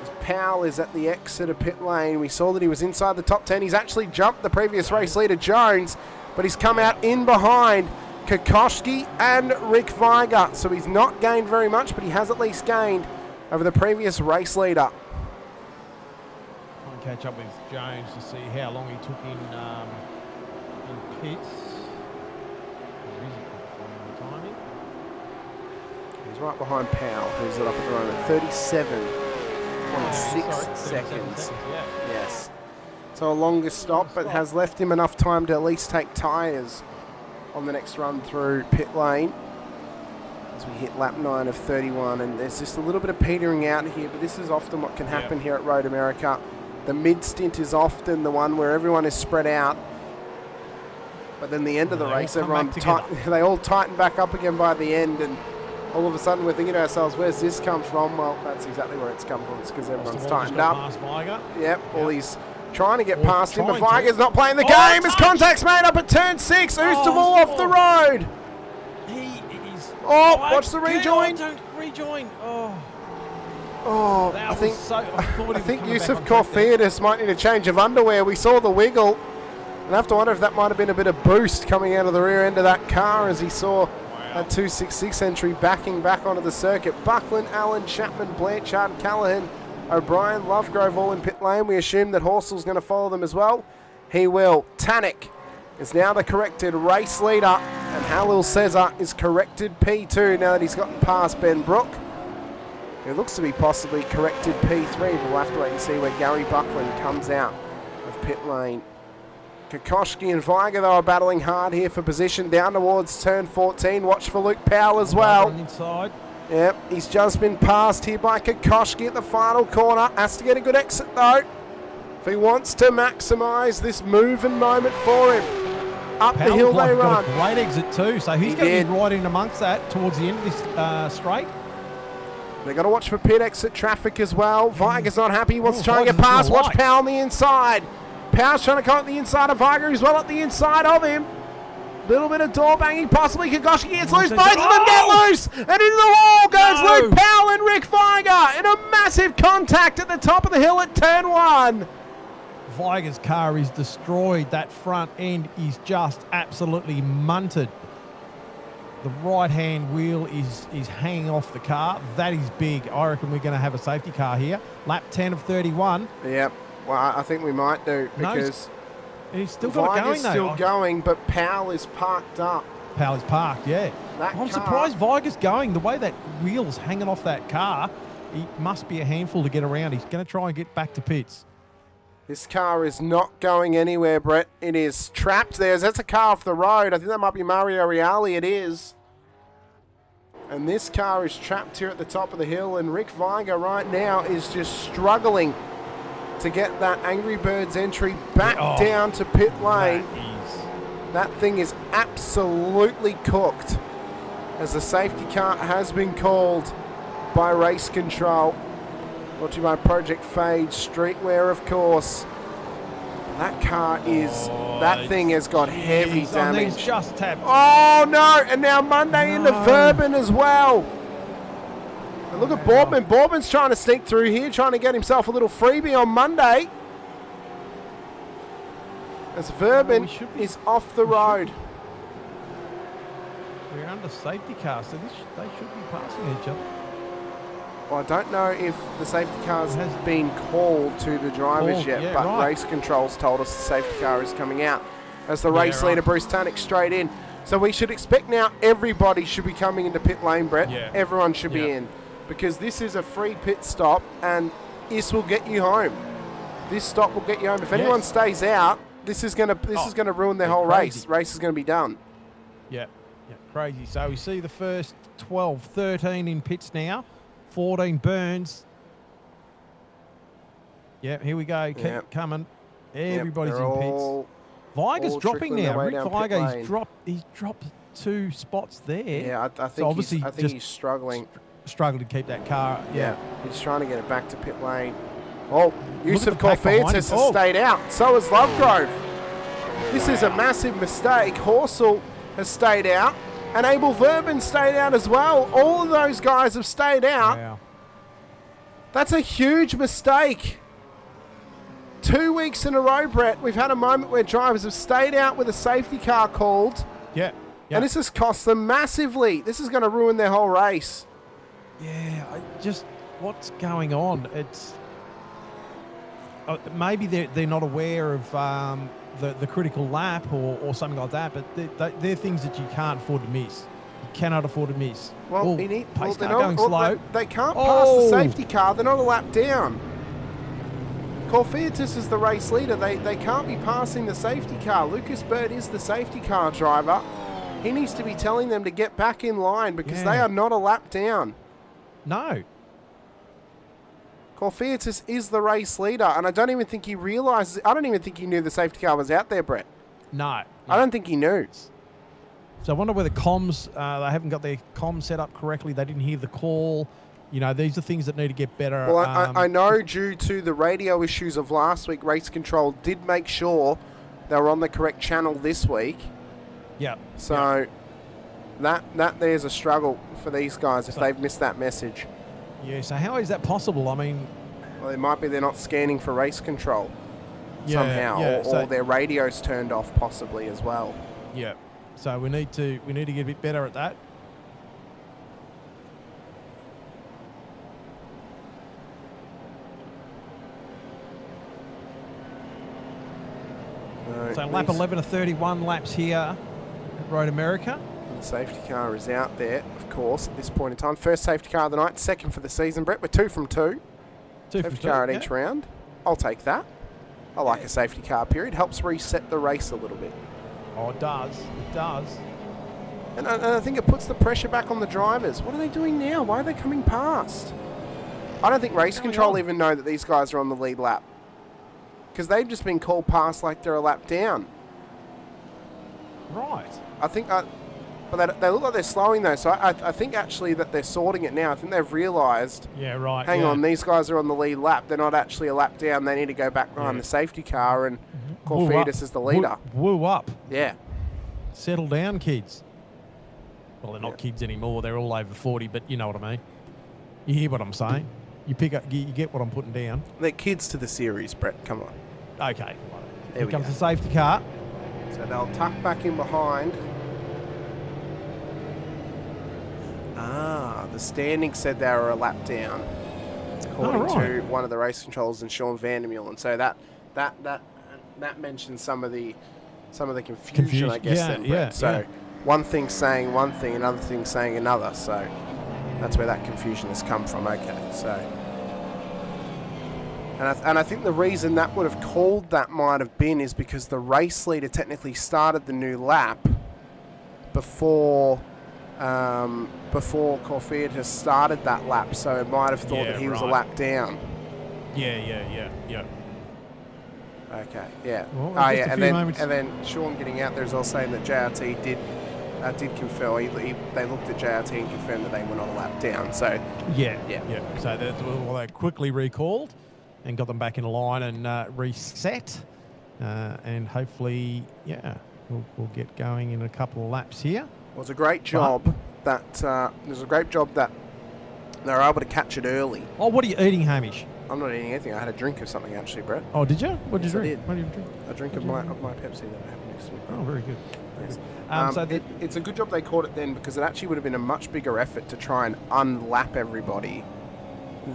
As Powell is at the exit of pit lane. We saw that he was inside the top 10. He's actually jumped the previous race leader, Jones, but he's come out in behind Kokoschki and Rick Viger. So he's not gained very much, but he has at least gained over the previous race leader. Try and catch up with Jones to see how long he took in pits. Where is he from the timing? He's right behind Powell, who's up at the moment. 37.6 seconds. Yeah. Yes. So a longer stop, but has left him enough time to at least take tyres on the next run through pit lane as we hit lap 9 of 31. And there's just a little bit of petering out here, but this is often what can happen here at Road America. The mid stint is often the one where everyone is spread out, but then the end of the race, everyone they all tighten back up again by the end, and all of a sudden we're thinking to ourselves, where's this come from? Well, that's exactly where it's come from. It's because everyone's tightened up. Yep, all he's trying to get past him, but Viger's not playing the game. His contact's made up at turn 6. Oosterville off the road. Watch the rejoin. Don't rejoin. I think Yusuf Corfiadis might need a change of underwear. We saw the wiggle. And I have to wonder if that might have been a bit of boost coming out of the rear end of that car as he saw that 266 entry backing back onto the circuit. Buckland, Allen, Chapman, Blanchard, Callahan, O'Brien, Lovegrove all in pit lane. We assume that Horsell's going to follow them as well. He will. Tannick is now the corrected race leader, and Halil Cesar is corrected P2 now that he's gotten past Ben Brook. It looks to be possibly corrected P3, but we'll have to wait and see where Gary Buckland comes out of pit lane. Kokoschki and Viger, though, are battling hard here for position down towards turn 14. Watch for Luke Powell as well. Inside. Yep, he's just been passed here by Kokoschki at the final corner. Has to get a good exit, though, if he wants to maximise this move and moment for him. Up the hill they run. Got a great exit too, so he's going to be right in amongst that towards the end of this straight. They've got to watch for pit exit traffic as well. Viger's not happy. He wants to try and get past. Watch Powell on the inside. Powell's trying to come at the inside of Viger. He's well at the inside of him. Little bit of door banging, possibly. Kokoschki gets loose. Both of them get loose. And into the wall goes Luke Powell and Rick Viger in a massive contact at the top of the hill at turn 1. Viger's car is destroyed. That front end is just absolutely munted. The right-hand wheel is hanging off the car. That is big. I reckon we're going to have a safety car here. Lap 10 of 31. Yep. Well, I think we might do because he's still got it going, though. Still going, but Powell is parked up. Powell is parked, yeah. I'm surprised Viger's going. The way that wheel's hanging off that car, he must be a handful to get around. He's going to try and get back to pits. This car is not going anywhere, Brett. It is trapped there. That's a car off the road. I think that might be Mario Reale. It is. And this car is trapped here at the top of the hill. And Rick Viger right now is just struggling to get that Angry Birds entry back down to pit lane. That thing is absolutely cooked as the safety car has been called by race control. Brought to you by Project Fade Streetwear, of course. That car is, that thing has got heavy damage. He's just tapped. Oh no, and now Monday into Verben as well. And look at Boardman. Boardman's trying to sneak through here, trying to get himself a little freebie on Monday. As Verben is off the road. We're under safety car, so they should be passing each other. Well, I don't know if the safety car's been called to the drivers yet, but race controls told us the safety car is coming out. As the race leader, Bruce Tannick, straight in. So we should expect now everybody should be coming into pit lane, Brett. Yeah. Everyone should be in. Because this is a free pit stop, and this will get you home. This stop will get you home. If anyone stays out, this is gonna ruin their whole race. Race is gonna be done. Yeah, crazy. So we see the first 12, 13 in pits now. 14 Burns. Yeah, here we go. Keep coming. Everybody's in pits. Viger's dropping now. Rick Viger, he's dropped 2 spots there. Yeah, I think he's struggling. Struggling to keep that car. Yeah, he's trying to get it back to pit lane. Oh, Yusuf Corfias has stayed out. So has Lovegrove. This is a massive mistake. Horsell has stayed out. And Abel Verben stayed out as well. All of those guys have stayed out. Wow. That's a huge mistake. 2 weeks in a row, Brett, we've had a moment where drivers have stayed out with a safety car called. Yeah. And this has cost them massively. This is going to ruin their whole race. Yeah, what's going on? It's maybe they're not aware of the critical lap or something like that, but they're things that you can't afford to miss. You cannot afford to miss. Well, pace car going slow. They can't pass the safety car. They're not a lap down. Corfiatis is the race leader. They can't be passing the safety car. Lucas Bird is the safety car driver. He needs to be telling them to get back in line because they are not a lap down. No. Corfiatis is the race leader, and I don't even think he realises. I don't even think he knew the safety car was out there, Brett. No. I don't think he knew. So I wonder whether comms, they haven't got their comms set up correctly. They didn't hear the call. You know, these are things that need to get better. Well, I know due to the radio issues of last week, Race Control did make sure they were on the correct channel this week. Yeah. So that there's a struggle for these guys if they've missed that message. Yeah, so how is that possible? I mean... Well, it might be they're not scanning for race control somehow, or their radio's turned off possibly as well. Yeah. So we need to get a bit better at that. So lap 11 of 31 laps here at Road America. The safety car is out there, of course, at this point in time. First safety car of the night, second for the season, Brett. We're 2 from 2. Safety car at each round. I'll take that. I like a safety car period. Helps reset the race a little bit. Oh, it does. It does. And I think it puts the pressure back on the drivers. What are they doing now? Why are they coming past? I don't think Race Control even know that these guys are on the lead lap. Because they've just been called past like they're a lap down. Right. I think... But they look like they're slowing though, so I think actually that they're sorting it now. I think they've realised, hang on, these guys are on the lead lap. They're not actually a lap down. They need to go back behind the safety car, and Corfiatis is the leader. Woo up. Yeah. Settle down, kids. Well, they're not kids anymore. They're all over 40, but you know what I mean. You hear what I'm saying? You pick up, you get what I'm putting down. They're kids to the series, Brett. Come on. Okay. Here comes the safety car. So they'll tuck back in behind. The standing said they were a lap down, according to one of the race controllers and Sean Vandermeulen, and so that mentions some of the confusion, I guess. So one thing's saying one thing, another thing's saying another. So that's where that confusion has come from. Okay, so and I think the reason that would have called that might have been is because the race leader technically started the new lap before Corfiatis started that lap, so it might have thought that he was a lap down. Yeah. Okay, yeah. Well, and then Sean getting out there is also saying that JRT did confirm. They looked at JRT and confirmed that they were not a lap down. So yeah. So they quickly recalled and got them back in line and reset, and hopefully, we'll get going in a couple of laps here. It was a great job that They were able to catch it early. Oh, what are you eating, Hamish? I'm not eating anything. I had a drink of something actually, Brett. Oh, did you? What did you Yes, I drink? did. What did you drink? A drink of my Pepsi that I have next to me. Oh, very good. Very Yes. good. So It's a good job they caught it then, because it actually would have been a much bigger effort to try and unlap everybody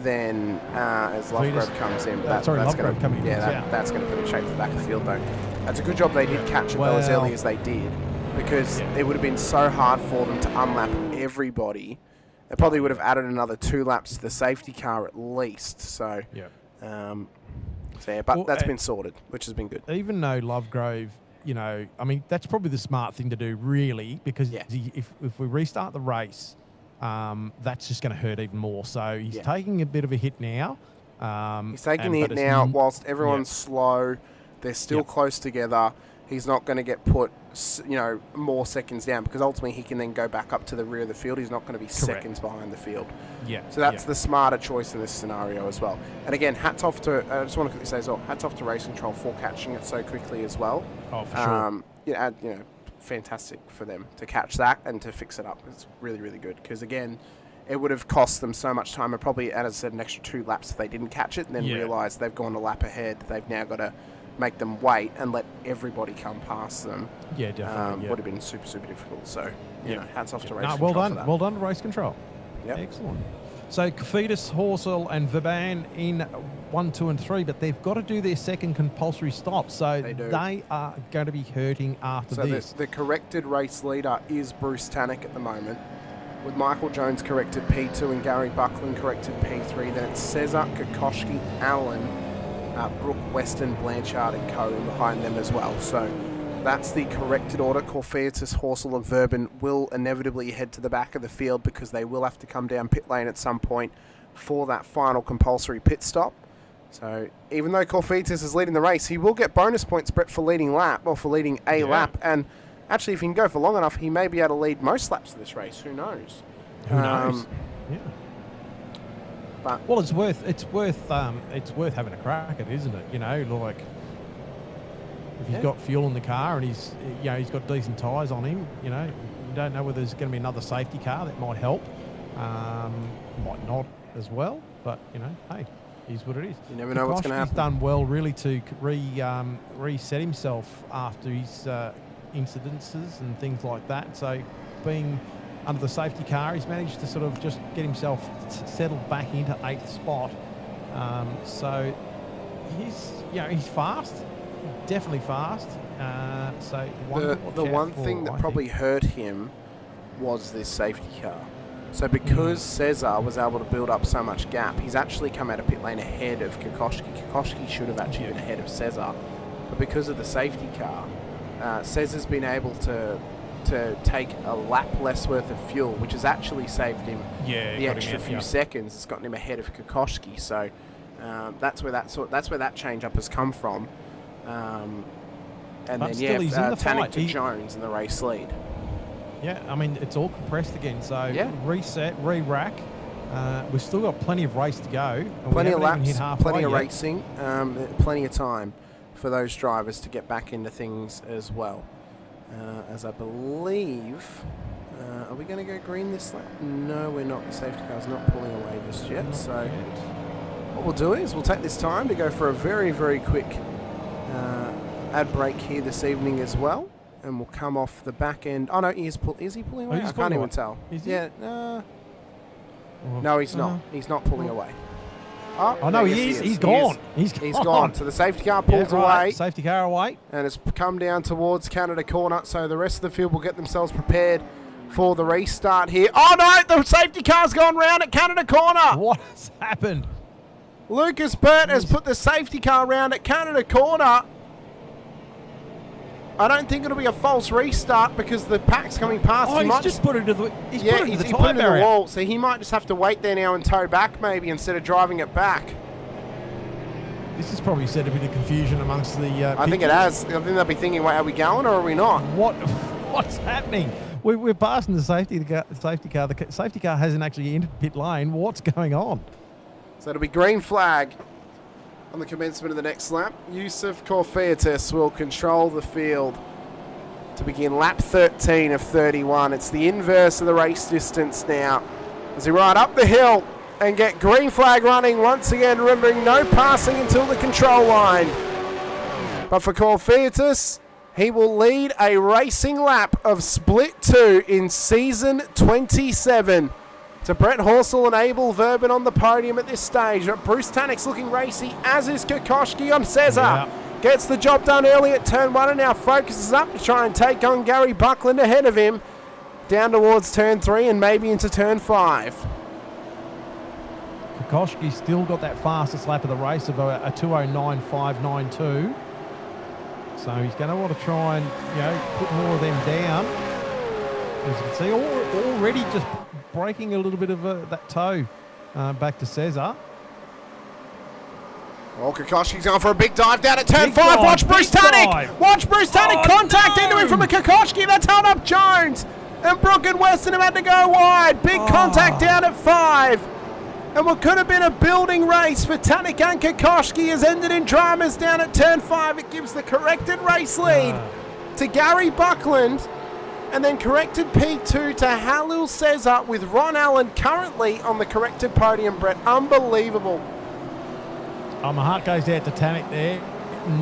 than as Lovegrove comes in. But sorry, that's Lovegrove gonna, coming in. yeah, that's going to put it straight to the back of the field though. It's a good job they did catch it though as early as they did, because it would have been so hard for them to unlap everybody. They probably would have added another 2 laps to the safety car at least. So, but that's been sorted, which has been good. Even though Lovegrove, you know, I mean, that's probably the smart thing to do, really, because if we restart the race, that's just going to hurt even more. So he's taking a bit of a hit now. He's taking the hit now whilst everyone's slow. They're still close together. He's not going to get put, you know, more seconds down, because ultimately he can then go back up to the rear of the field. He's not going to be seconds behind the field. So that's the smarter choice in this scenario as well. And again, hats off to, I just want to quickly say as well, hats off to Race Control for catching it so quickly as well. Oh, for sure. You know, fantastic for them to catch that and to fix it up. It's really, really good, because again, it would have cost them so much time, and probably, as I said, an extra 2 laps if they didn't catch it, and then realise they've gone a lap ahead. They've now got to make them wait and let everybody come past them. Yeah, definitely. Would have been super, super difficult. So, you know, hats off to Race No, Control. well done. For that. Well done to Race Control. Yep. Excellent. So Kofidis, Horsell and Verban in 1, 2 and 3, but they've got to do their second compulsory stop. So they are going to be hurting after this. So the corrected race leader is Bruce Tannock at the moment, with Michael Jones corrected P2 and Gary Buckland corrected P3. Then it's Cesar, Kokoschki, Allen, Brooke, Weston, Blanchard and Co. behind them as well. So that's the corrected order. Corfetis, Horsell and Verban will inevitably head to the back of the field, because they will have to come down pit lane at some point for that final compulsory pit stop. So even though Corfetis is leading the race, he will get bonus points, Brett, for leading lap, or for leading a lap. And actually, if he can go for long enough, he may be able to lead most laps of this race. Who knows? Who knows? Yeah. But well, it's worth having a crack at, isn't it? You know, like if he's got fuel in the car and he's got decent tyres on him. You know, you don't know whether there's going to be another safety car that might help. Might not as well, but you know, hey, here's what it is. You never know what's going to happen. He's done well, really, to reset himself after his incidences and things like that. So being under the safety car, he's managed to sort of just get himself settled back into 8th spot. So he's fast, definitely fast. So the one thing that probably hurt him was this safety car. So because Cesar was able to build up so much gap, he's actually come out of pit lane ahead of Kokoschki. Kokoschki should have actually been ahead of Cesar, but because of the safety car, Cesar's been able to take a lap less worth of fuel, which has actually saved him the extra few seconds. It's gotten him ahead of Kokoschki. So that's where that change up has come from. And but then still he's in the Tannock fight. to Jones in the race lead. Yeah, I mean, it's all compressed again. So reset, re-rack. We've still got plenty of race to go. Plenty of laps, plenty of racing, plenty of time for those drivers to get back into things as well. As I believe, are we going to go green this lap? No, we're not. The safety car's not pulling away just yet. So what we'll do is we'll take this time to go for a very, very quick ad break here this evening as well. And we'll come off the back end. Oh, no, is he pulling away? I can't even tell. No, he's not. He's not pulling away. Oh, no, he is. He's gone. He's gone. So the safety car pulls away. Safety car away. And it's come down towards Canada corner. So the rest of the field will get themselves prepared for the restart here. Oh, no, the safety car's gone round at Canada corner. What has happened? Lucas Burt has put the safety car round at Canada corner. I don't think it'll be a false restart because the pack's coming past. Oh, he's just put it to the he put it to the wall. So he might just have to wait there now and tow back maybe instead of driving it back. This has probably set a bit of confusion amongst the I think it has. I think they'll be thinking, wait, are we going or are we not? What's happening? We're passing the safety car. The safety car hasn't actually entered pit lane. What's going on? So it'll be green flag on the commencement of the next lap. Yusuf Corfetis will control the field to begin lap 13 of 31. It's the inverse of the race distance now as we ride up the hill and get green flag running once again, remembering no passing until the control line. But for Corfetus, he will lead a racing lap of split 2 in season 27. To Brett Horsell and Abel Verben on the podium at this stage. But Bruce Tannick's looking racy, as is Kokoschki on Cesar. Yeah. Gets the job done early at turn 1 and now focuses up to try and take on Gary Buckland ahead of him. Down towards turn 3 and maybe into turn 5. Kokoschki's still got that fastest lap of the race of a 2:09.592. So he's going to want to try and, put more of them down. As you can see, already just breaking a little bit of that toe back to Cesar. Well, Kokoschki's going for a big dive down at turn Big 5. dive, Watch Bruce big Tannick. dive. Watch Bruce Tannick. Oh, Contact into him no. from a Kokoschki. That's held up Jones. And Brooke and Weston have had to go wide. Big contact down at 5. And what could have been a building race for Tannick and Kokoschki has ended in dramas down at turn 5. It gives the corrected race lead to Gary Buckland. And then corrected P2 to Halil Cesar with Ron Allen currently on the corrected podium, Brett. Unbelievable. My heart goes out to Tannick there.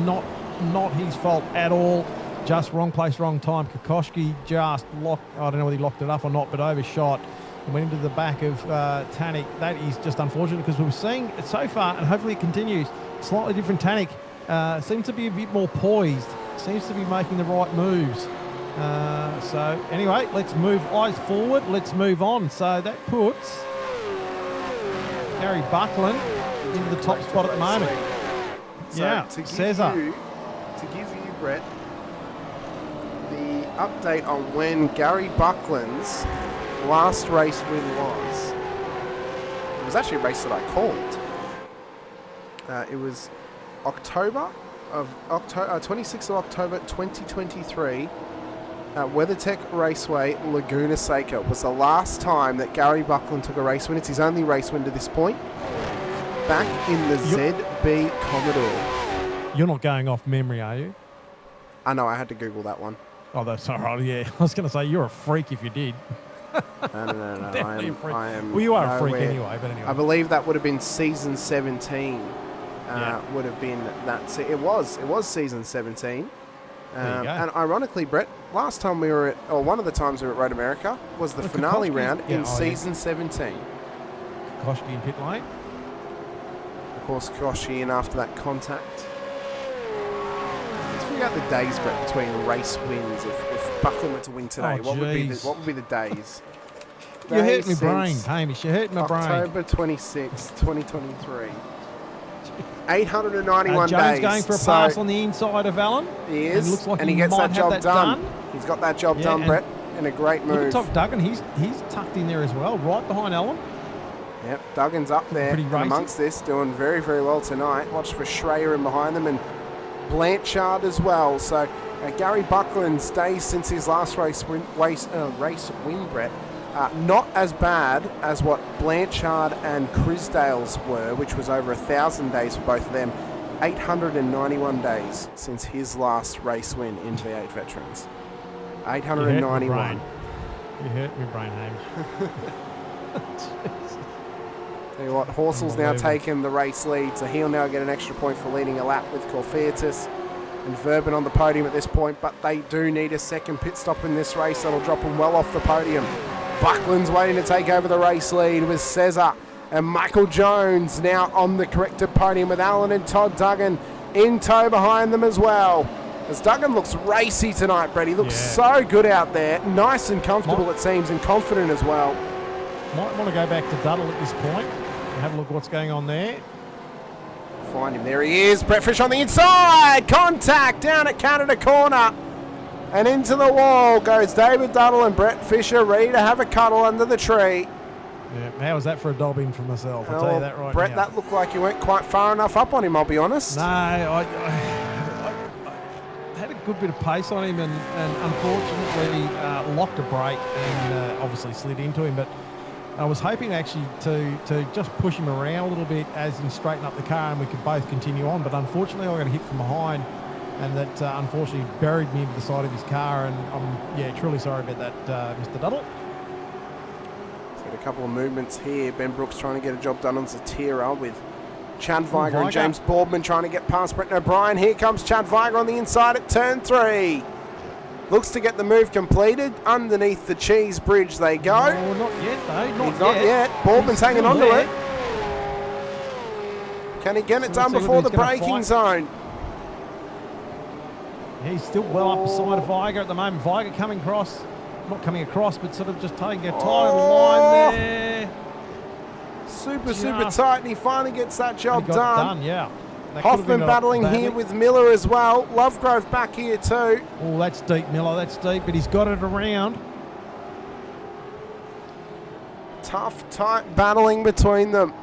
Not his fault at all. Just wrong place, wrong time. Kokoschki just locked, I don't know whether he locked it up or not, but overshot and went into the back of Tannick. That is just unfortunate because we're seeing it so far, and hopefully it continues. Slightly different Tannick. Seems to be a bit more poised. Seems to be making the right moves. So anyway, let's move eyes forward. Let's move on. So that puts Gary Buckland into the top spot at the moment. So to Cesar. give you, Brett, the update on when Gary Buckland's last race win was. It was actually a race that I called. It was 26th of October 2023 at WeatherTech Raceway, Laguna Seca. Was the last time that Gary Buckland took a race win. It's his only race win to this point. Back in the ZB Commodore. You're not going off memory, are you? I know, I had to Google that one. Oh, that's all right. Yeah, I was going to say you're a freak if you did. No. Definitely a freak. I am Well, you are a freak nowhere. anyway, but anyway. I believe that would have been season 17. Yeah. Would have been that. It was season 17. There you go. And ironically, Brett, last time we were at, or one of the times we were at Road America, was the finale Kokoschki- round in yeah. season 17. Kokoschki in pit lane. Of course, Kokoschki in after that contact. Let's figure out the days, Brett, between race wins. If Buckland were to win today, Oh, what would be the days? You hurt Days my brain, since Hamish. You hurt my brain. October 26, 2023. 891 Jones days. going for a So pass on the inside of Allen. he And is, looks like and he he gets might that have job that done. done. He's got that job Yeah, done, and Brett, in a great Look at move. top Duggan. He's tucked in there as well, right behind Allen. Yep, Duggan's up there Pretty and racy. amongst this, doing very, very well tonight. Watch for Schreier in behind them and Blanchard as well. So Gary Buckland stays since his last race win, Brett. Not as bad as what Blanchard and Crisdale's were, which was over 1,000 days for both of them. 891 days since his last race win in V8 Veterans. 891. You hurt my brain, Hamish. Tell you what, Horsel's now Unbelievable. taken the race lead, so he'll now get an extra point for leading a lap with Corfetus and Verben on the podium at this point, but they do need a second pit stop in this race. That'll drop them well off the podium. Buckland's waiting to take over the race lead with Cesar and Michael Jones now on the corrected podium with Allen and Todd Duggan in tow behind them as well. As Duggan looks racy tonight, Brett. He looks so good out there. Nice and comfortable, it seems, and confident as well. Might want to go back to Duddle at this point and have a look at what's going on there. Find him. There he is. Brett Fisher on the inside. Contact down at Canada corner. And into the wall goes David Duddle and Brett Fisher, ready to have a cuddle under the tree. Yeah, how was that for a dob in for myself? I'll tell you that right Brett, now. that looked like you went quite far enough up on him, I'll be honest. No, I had a good bit of pace on him and unfortunately locked a brake and obviously slid into him. But I was hoping actually to just push him around a little bit as in straighten up the car and we could both continue on. But unfortunately I got a hit from behind and that unfortunately buried me into the side of his car, and I'm truly sorry about that, Mr. Duddle. Got a couple of movements here. Ben Brooks trying to get a job done on Zatira with Chad Viger and James Boardman trying to get past Brett O'Brien. Here comes Chad Viger on the inside at turn 3. Looks to get the move completed. Underneath the cheese bridge they go. Oh, not yet, though. Not yet. Boardman's hanging on to it. Can he get it done before the braking zone? He's still well up beside Viger at the moment. Viger coming across, not coming across, but sort of just taking a tight line there. Super tight, and he finally gets that job done. Yeah. Hoffman battling here with Miller as well. Lovegrove back here too. Oh, that's deep, Miller. That's deep, but he's got it around. Tough, tight battling between them.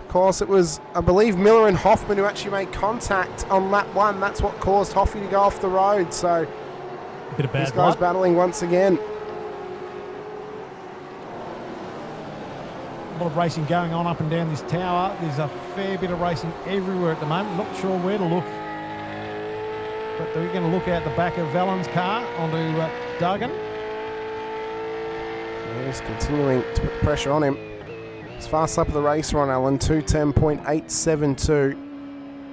Of course, it was, I believe, Miller and Hoffman who actually made contact on lap 1. That's what caused Hoffy to go off the road. So, bit of bad these guys battling once again. A lot of racing going on up and down this tower. There's a fair bit of racing everywhere at the moment. Not sure where to look. But we're going to look out the back of Valen's car onto Duggan. He's continuing to put pressure on him. His fast lap of the race, Ron Allen, 2:10.872.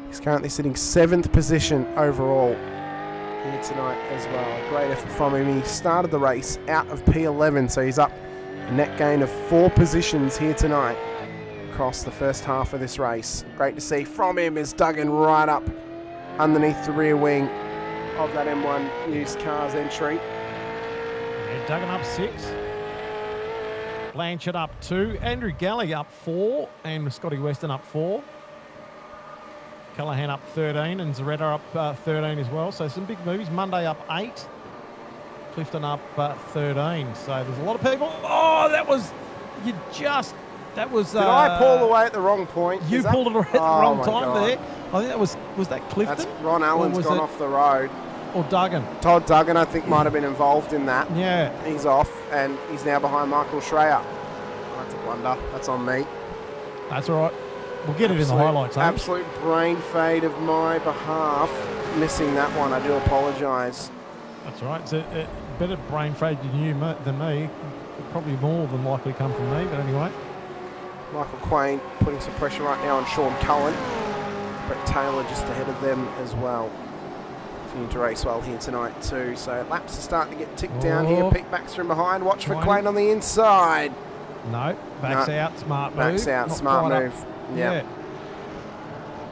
He's currently sitting 7th position overall here tonight as well. A great effort from him. He started the race out of P11, so he's up a net gain of 4 positions here tonight across the first half of this race. Great to see from him as Duggan right up underneath the rear wing of that M1 used cars entry. Yeah, Duggan up 6. Blanchard up 2. Andrew Galley up 4. And Scotty Weston up 4. Callahan up 13. And Zaretta up 13 as well. So some big movies. Monday up 8. Clifton up 13. So there's a lot of people. Oh, that was... That was... Did I pull away at the wrong point? You pulled it at the wrong time there. I think that was that Clifton? That's Ron Allen's gone off the road. Or Duggan. Todd Duggan, I think, might have been involved in that. Yeah. He's off, and he's now behind Michael Schreier. That's a blunder. That's on me. That's all right. We'll get it in the highlights. Absolute brain fade of my behalf. Missing that one. I do apologise. That's right. It's a better brain fade than you than me. Probably more than likely come from me, but anyway. Michael Quain putting some pressure right now on Sean Cullen. Brett Taylor just ahead of them as well. Continue to race well here tonight too. So laps are starting to get ticked down here. Pete Baxter in behind. Watch for Quain on the inside. No, backs out. Smart move. Backs out. Smart move. Yeah.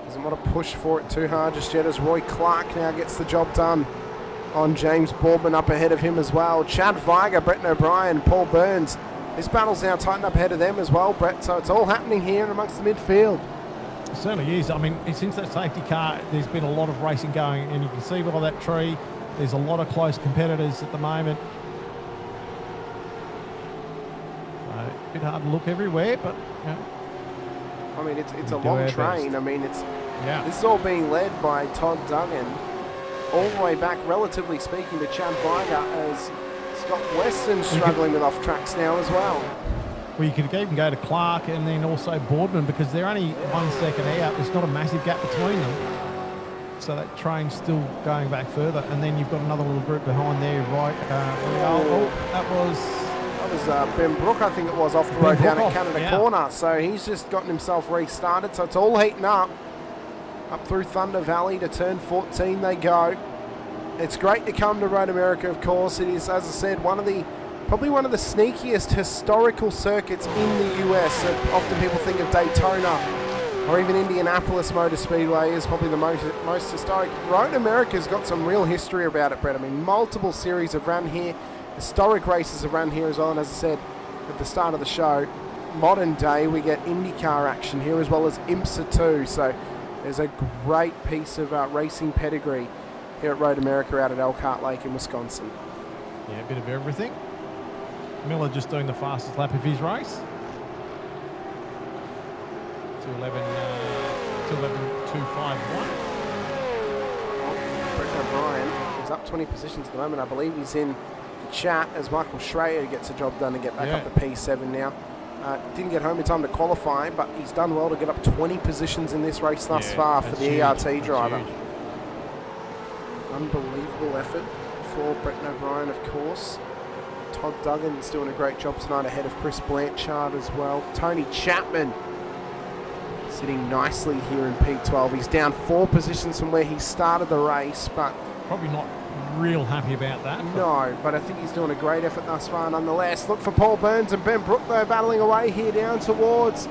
Doesn't want to push for it too hard just yet as Roy Clark now gets the job done on James Boardman up ahead of him as well. Chad Viger, Brett O'Brien, Paul Burns. This battle's now tightened up ahead of them as well, Brett. So it's all happening here amongst the midfield. It certainly is. I mean, since that safety car, there's been a lot of racing going, and you can see by that tree, there's a lot of close competitors at the moment. So, a bit hard to look everywhere, but you know, I mean, it's a long train. Best. I mean, this is all being led by Todd Duggan, all the way back, relatively speaking, to Chad Viger, as Scott Weston's struggling with off tracks now as well. Well, you could even go to Clark and then also Boardman because they're only 1 second out. There's not a massive gap between them. So that train's still going back further. And then you've got another little group behind there, right? That was Ben Brook, I think it was, off the road down at Canada Corner. So he's just gotten himself restarted. So it's all heating up. Up through Thunder Valley to turn 14 they go. It's great to come to Road America, of course. It is, as I said, probably one of the sneakiest historical circuits in the US. So often people think of Daytona or even Indianapolis Motor Speedway is probably the most historic. Road America's got some real history about it, Brett. I mean, multiple series have run here. Historic races have run here as well. And as I said at the start of the show, modern day we get IndyCar action here as well as IMSA too. So there's a great piece of racing pedigree here at Road America out at Elkhart Lake in Wisconsin. Yeah, a bit of everything. Miller just doing the fastest lap of his race. 2:11.251. Brett O'Brien is up 20 positions at the moment. I believe he's in the chat as Michael Schreier gets a job done to get back up to P7 now. Didn't get home in time to qualify, but he's done well to get up 20 positions in this race thus far for the ERT driver. Unbelievable effort for Brett O'Brien, of course. Todd Duggan's doing a great job tonight ahead of Chris Blanchard as well. Tony Chapman sitting nicely here in P12. He's down 4 positions from where he started the race, but Probably not real happy about that. no, but I think he's doing a great effort thus far nonetheless. Look for Paul Burns and Ben Brook though battling away here down towards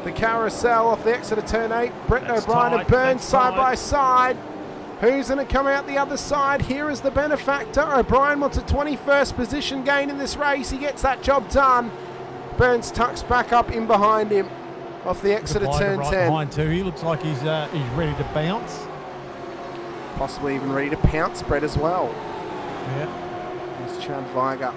the carousel off the exit of turn 8. Brett That's O'Brien and tight, Burns that's side tight. by side. Who's going to come out the other side? Here is the benefactor. O'Brien wants a 21st position gain in this race. He gets that job done. Burns tucks back up in behind him off the exit of Viger turn right 10. behind too. He looks like he's ready to bounce. Possibly even ready to pounce Brett as well. Yeah. There's Chad Viger.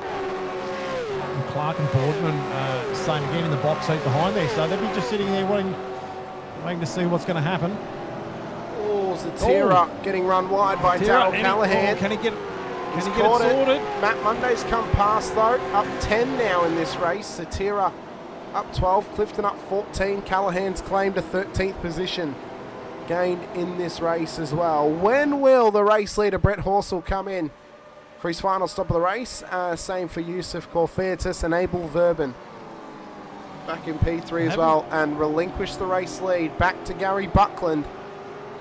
And Clark and Boardman same again in the box seat behind there. So they'll be just sitting there waiting to see what's going to happen. Oh, Zatira getting run wide by Darryl Callahan. Can he get it? Can He's he get it caught it. sorted? Matt Monday's come past though, up 10 now in this race. Zatira up 12, Clifton up 14. Callahan's claimed a 13th position gained in this race as well. When will the race leader Brett Horsell come in for his final stop of the race? Same for Yusuf Korfetis and Abel Verben. Back in P3 as well, and relinquish the race lead back to Gary Buckland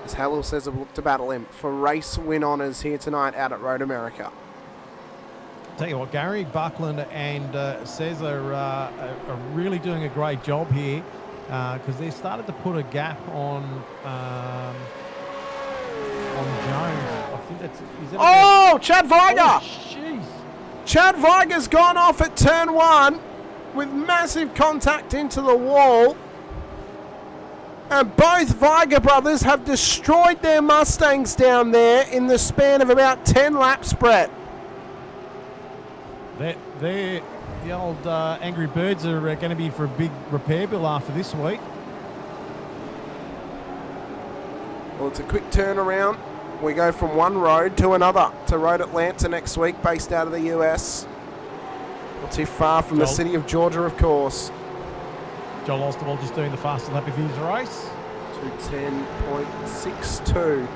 as Hallel says will look to battle him for race win honours here tonight out at Road America. Tell you what, Gary Buckland and Cesar are really doing a great job here because they started to put a gap on Jones. I think that's. Is that Oh, Chad Viger! Oh, jeez. Chad Viger's gone off at turn 1 with massive contact into the wall. And both Viger brothers have destroyed their Mustangs down there in the span of about 10 laps, Brett. The old Angry Birds are going to be for a big repair bill after this week. Well, it's a quick turnaround. We go from one road to another to Road Atlanta next week, based out of the US. Not too far from the city of Georgia, of course. Joel Osterwald just doing the fastest lap of his race. 2:10.62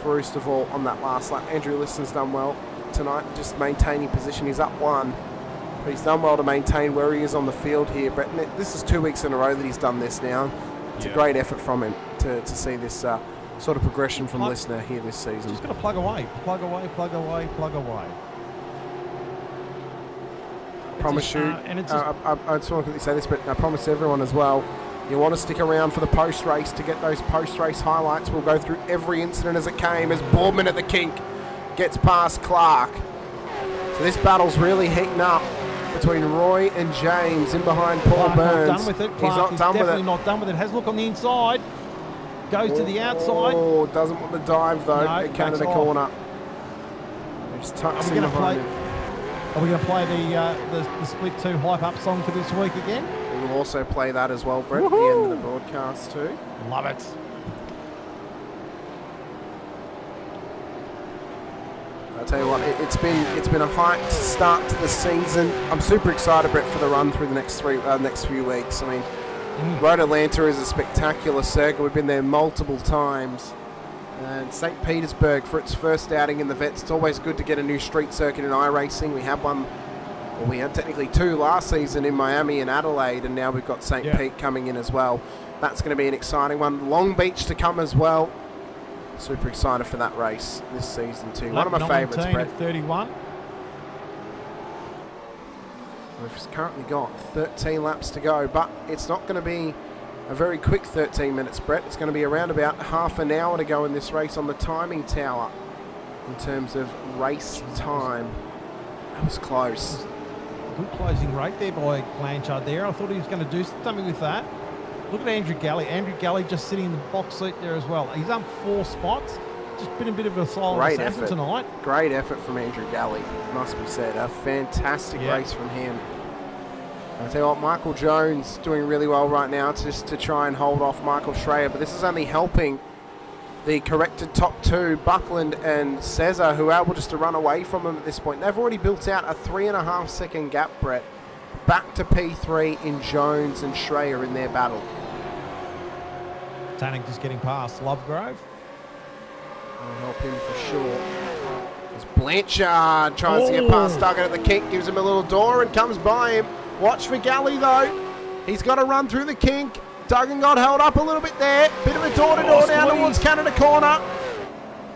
for Oosterwald on that last lap. Andrew Liston's done well tonight, just maintaining position. He's up 1, but he's done well to maintain where he is on the field here. Brett, this is 2 weeks in a row that he's done this now. It's a great effort from him to see this sort of progression from Listener here this season. Just got to plug away, plug away, plug away, plug away. Promise you, and it's I just want to quickly say this, but I promise everyone as well, you want to stick around for the post-race to get those post-race highlights. We'll go through every incident as it came, as Boardman at the kink gets past Clark. So this battle's really heating up between Roy and James in behind Paul Burns. Not done with it. He's Clark not is done with definitely it. not done with it. Has a look on the inside. Goes to the outside. Oh, doesn't want the dive though No, at Canada backs off. corner. Just tucks in behind him. Are we going to play the Split 2 hype-up song for this week again? We will also play that as well, Brett, at the end of the broadcast too. Love it. I'll tell you what, it's been a hyped start to the season. I'm super excited, Brett, for the run through the next few weeks. I mean, Road Atlanta is a spectacular circuit. We've been there multiple times. And St. Petersburg for its first outing in the Vets. It's always good to get a new street circuit in iRacing. We had one, well, we had technically 2 last season in Miami and Adelaide, and now we've got St. Pete coming in as well. That's going to be an exciting one. Long Beach to come as well. Super excited for that race this season too. One of my favourites, Brett. 31. We've currently got 13 laps to go, but it's not going to be a very quick 13 minutes, Brett. It's going to be around about half an hour to go in this race on the timing tower in terms of race time. That was close. Good closing rate there by Blanchard there. I thought he was going to do something with that. Look at Andrew Galley. Andrew Galley just sitting in the box seat there as well. He's up 4 spots. Just been a bit of a silent assassin tonight. Great effort from Andrew Galley, must be said. A fantastic race from him. I'll tell you what, Michael Jones doing really well right now just to try and hold off Michael Schreier, but this is only helping the corrected top 2, Buckland and Cesar, who are able just to run away from him at this point. They've already built out a 3.5 second gap, Brett, back to P3 in Jones and Schreier in their battle. Tannick just getting past Lovegrove. That'll help him for sure. As Blanchard tries to get past Duggan at the kink, gives him a little door and comes by him. Watch for Galley though. He's got to run through the kink. Duggan got held up a little bit there. Bit of a door-to-door down towards Canada corner.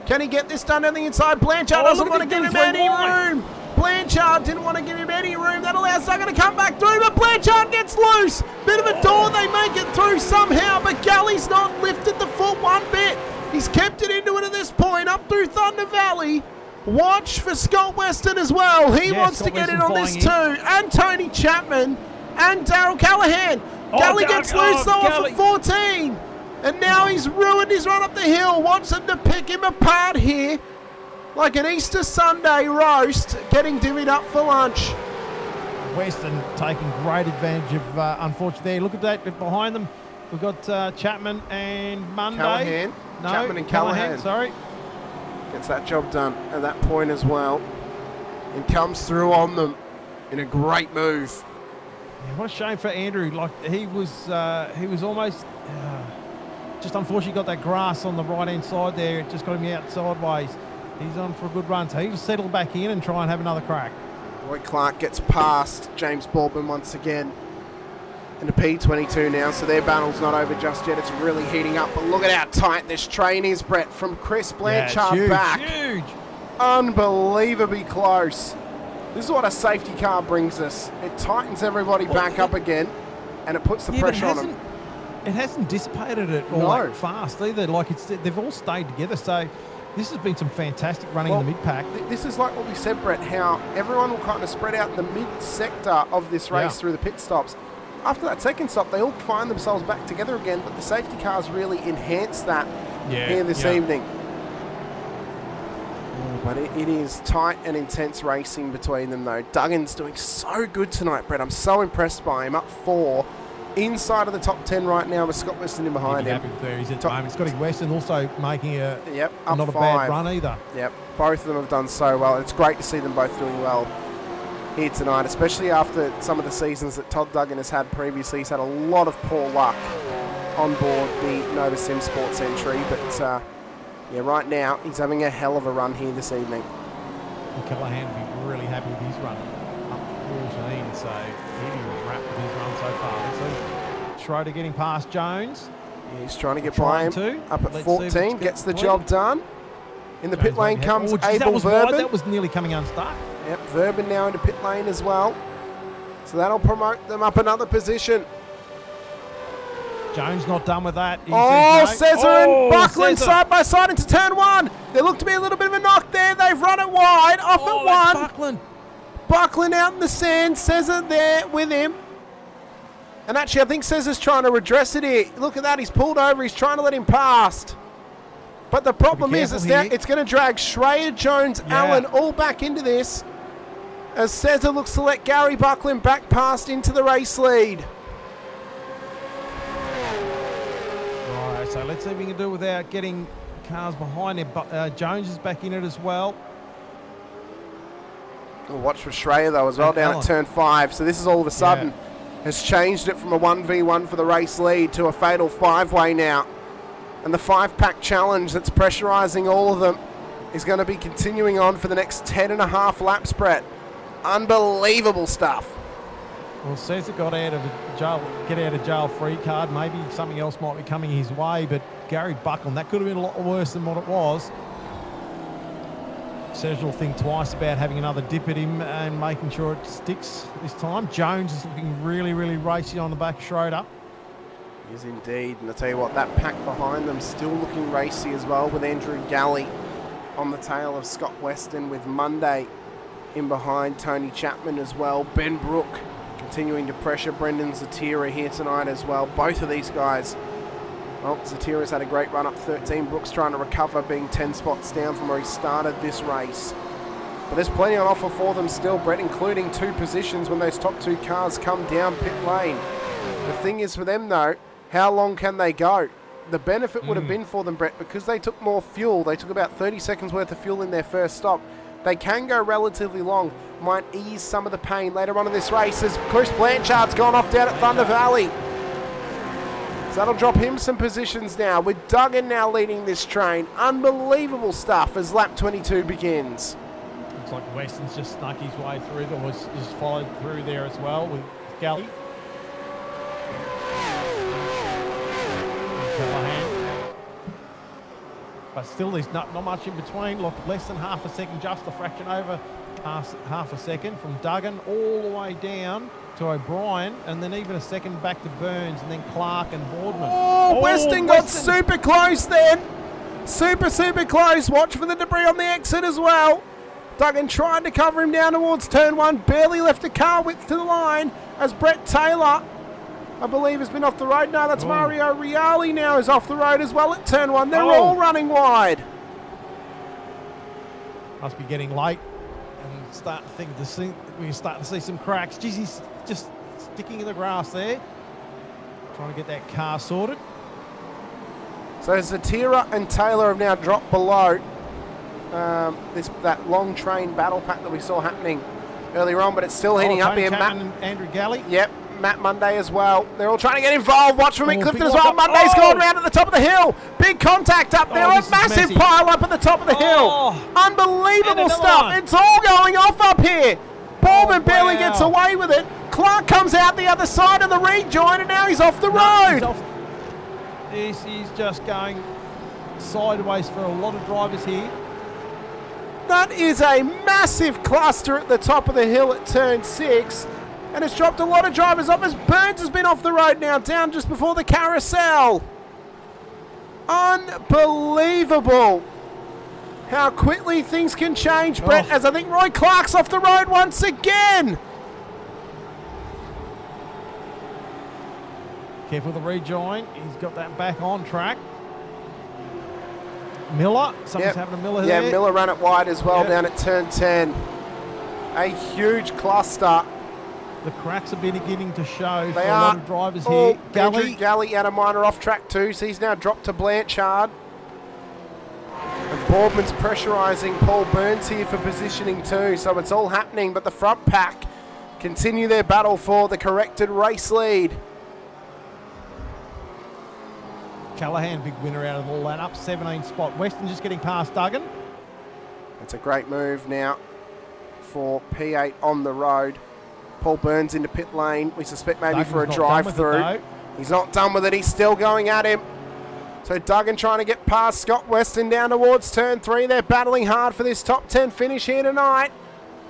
Can he get this done on the inside? Blanchard doesn't want to give him any room. Blanchard didn't want to give him any room. That allows Duggan to come back through, but Blanchard gets loose. Bit of a door, they make it through somehow, but Galley's not lifted the foot one bit. He's kept it into it at this point, up through Thunder Valley. Watch for Scott Weston as well. He wants to get in on this too. And Tony Chapman and Daryl Callahan. Galley gets loose though off of 14. And now he's ruined his run up the hill. Wants them to pick him apart here. Like an Easter Sunday roast, getting divvied up for lunch. Weston taking great advantage of, unfortunately, there. Look at that behind them. We've got Chapman and Monday. Callahan. No, Chapman and Callahan. Sorry. Gets that job done at that point as well. And comes through on them in a great move. Yeah, what a shame for Andrew. Like he was almost just unfortunately got that grass on the right hand side there. It just got him out sideways. He's on for a good run, so he'll settle back in and try and have another crack. Roy Clark gets past James Baldwin once again. And a P22 now, so their battle's not over just yet. It's really heating up, but look at how tight this train is, Brett, from Chris Blanchard huge, back. Huge. Unbelievably close. This is what a safety car brings us. It tightens everybody back up again, and it puts the pressure on them. It hasn't dissipated it all that fast either. Like they've all stayed together, so this has been some fantastic running in the mid-pack. This is like what we said, Brett, how everyone will kind of spread out in the mid-sector of this race through the pit stops. After that second stop, they all find themselves back together again, but the safety cars really enhance that here this evening. But it is tight and intense racing between them, though. Duggan's doing so good tonight, Brett. I'm so impressed by him. Up 4, inside of the top 10 right now with Scott Weston in behind him. Happy with where he's at the moment. Scotty Weston also making a up not a 5. bad run either. Yep, both of them have done so well. It's great to see them both doing well here tonight, especially after some of the seasons that Todd Duggan has had previously. He's had a lot of poor luck on board the Nova Sim Sports entry, but yeah, right now he's having a hell of a run here this evening. Callahan will be really happy with his run. Up 14, so he'll be wrapped with his run so far. So Schroeder getting past Jones. Yeah, he's trying to get by him. Up at 14, gets the job done. In the Jones pit lane comes Abel that was Verben. wide. That was nearly coming unstuck. Yep, Verben now into pit lane as well. So that'll promote them up another position. Jones not done with that. Cesar and Buckland side by side into turn 1. There looked to be a little bit of a knock there. They've run it wide, off at 1. Buckland. Buckland out in the sand. Cesar there with him. And actually, I think Cesar's trying to redress it here. Look at that. He's pulled over. He's trying to let him past. But the problem is it's going to drag Schreier, Jones, Allen all back into this as Cesar looks to let Gary Buckland back past into the race lead. Right, so let's see if we can do it without getting cars behind him. But Jones is back in it as well. We'll watch for Schreier though as well down at turn 5. So this is all of a sudden has changed it from a 1v1 for the race lead to a fatal 5-way now. And the 5-pack challenge that's pressurising all of them is going to be continuing on for the next 10.5 laps, Brett. Unbelievable stuff. Well, Cesar got out of jail, get out of jail free card. Maybe something else might be coming his way, but Gary Buckland, that could have been a lot worse than what it was. Cesar will think twice about having another dip at him and making sure it sticks this time. Jones is looking really, really racy on the back of Schroeder. He is indeed, and I'll tell you what, that pack behind them still looking racy as well, with Andrew Galley on the tail of Scott Weston, with Monday in behind Tony Chapman as well. Ben Brook continuing to pressure Brendan Zatira here tonight as well. Both of these guys. Well, Zatira's had a great run up 13. Brook's trying to recover, being 10 spots down from where he started this race. But there's plenty on offer for them still, Brett, including 2 positions when those top 2 cars come down pit lane. The thing is for them though, how long can they go? The benefit would have been for them, Brett, because they took more fuel. They took about 30 seconds worth of fuel in their first stop. They can go relatively long, might ease some of the pain later on in this race as Chris Blanchard's gone off down at Thunder Valley. So that'll drop him some positions now, with Duggan now leading this train. Unbelievable stuff as lap 22 begins. Looks like Weston's just snuck his way through, or was just followed through there as well with Galley. Callahan. But still, there's not much in between. Look, less than half a second, just a fraction over half a second from Duggan all the way down to O'Brien, and then even a second back to Burns, and then Clark and Boardman. Oh, Weston got super close then. Super close. Watch for the debris on the exit as well. Duggan tried to cover him down towards turn 1. Barely left a car width to the line as Brett Taylor, I believe, has been off the road. No, that's Mario Reali now is off the road as well at turn 1. They're all running wide. Must be getting late. And we're starting to see some cracks. Geez, he's just sticking in the grass there. Trying to get that car sorted. So Zatira and Taylor have now dropped below that long train battle pack that we saw happening earlier on, but it's still heating up here. Matt and Andrew Galley. Yep, Matt Monday as well. They're all trying to get involved. Watch for Mick Clifton as well. Monday's gone round at the top of the hill. Big contact up there. A massive pile up at the top of the hill. Unbelievable stuff. It's all going off up here. Baldwin barely gets away with it. Clark comes out the other side of the rejoin, and now he's off the road. This is just going sideways for a lot of drivers here. That is a massive cluster at the top of the hill at turn 6. And it's dropped a lot of drivers off as Burns has been off the road now, down just before the carousel. Unbelievable how quickly things can change, Brett, as I think Roy Clark's off the road once again. Careful with the rejoin. He's got that back on track. Miller. Someone's having a Miller there. Yeah, Miller ran it wide as well down at turn 10. A huge cluster. The cracks have been beginning to show for a lot of drivers here. Andrew Galley had a minor off track too, so he's now dropped to Blanchard. And Boardman's pressurising Paul Burns here for positioning too, so it's all happening, but the front pack continue their battle for the corrected race lead. Callahan, big winner out of all that, up 17 spot. Weston just getting past Duggan. That's a great move now for P8 on the road. Paul Burns into pit lane. We suspect maybe Duggan's for a drive-through. He's not done with it. He's still going at him. So Duggan trying to get past Scott Weston down towards turn 3. They're battling hard for this top 10 finish here tonight.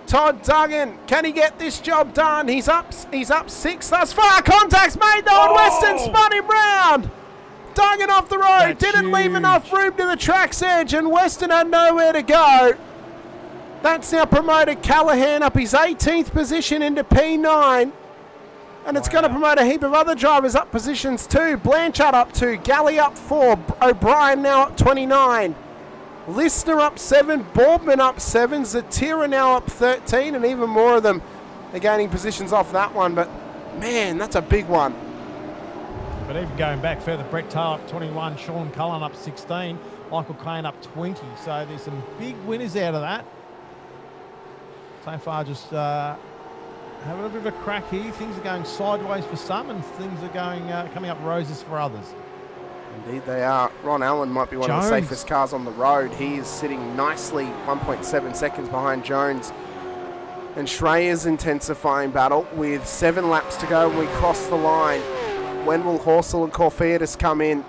Todd Duggan, can he get this job done? He's up 6 thus far. Contact's made though, and Weston spun him round. Duggan off the road, didn't leave enough room to the track's edge, and Weston had nowhere to go. That's now promoted Callahan up his 18th position into P9. And it's going to promote a heap of other drivers up positions too. Blanchard up 2, Galley up 4, O'Brien now up 29. Listener up 7, Boardman up 7, Zatira now up 13, and even more of them are gaining positions off that one. But man, that's a big one. But even going back further, Brett Taylor up 21, Sean Cullen up 16, Michael Kane up 20. So there's some big winners out of that. So far, just having a bit of a crack here. Things are going sideways for some, and things are going coming up roses for others. Indeed they are. Ron Allen might be one of the safest cars on the road. He is sitting nicely 1.7 seconds behind Jones. And Schreier's intensifying battle with 7 laps to go when we cross the line. When will Horsell and Corfiadis come in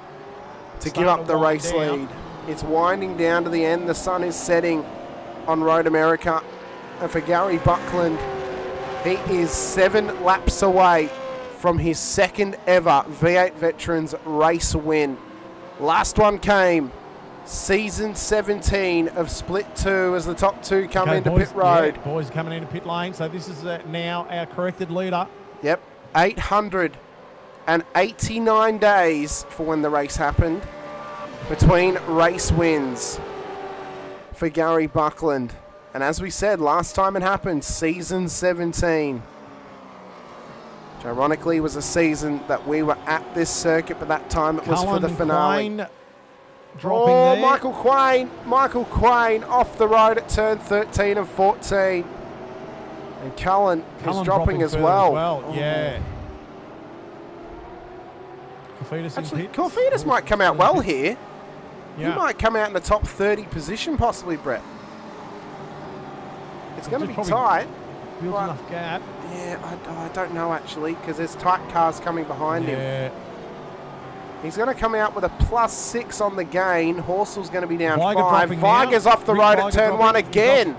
to give up the race lead? It's winding down to the end. The sun is setting on Road America. And for Gary Buckland, he is 7 laps away from his second ever V8 Veterans race win. Last one came season 17 of Split 2 as the top 2 come into pit road. Yeah, boys coming into pit lane. So this is now our corrected leader. Yep, 889 days for when the race happened between race wins for Gary Buckland. And as we said, last time it happened, season 17. Which ironically was a season that we were at this circuit, but that time it was for the finale. Quain dropping there. Michael Quain off the road at turn 13 and 14. And Cullen is dropping as well. Yeah. Actually, Corfiadis might come out well here. Yeah. He might come out in the top 30 position possibly, Brett. It's going to be Probably tight. builds Right. enough gap. Yeah, I don't know actually, because there's tight cars coming behind him. Yeah. He's going to come out with a +6 on the gain. Horsel's going to be down Viger 5. dropping now. Viger's off the Rick road Viger at turn 1 dropping. He's again.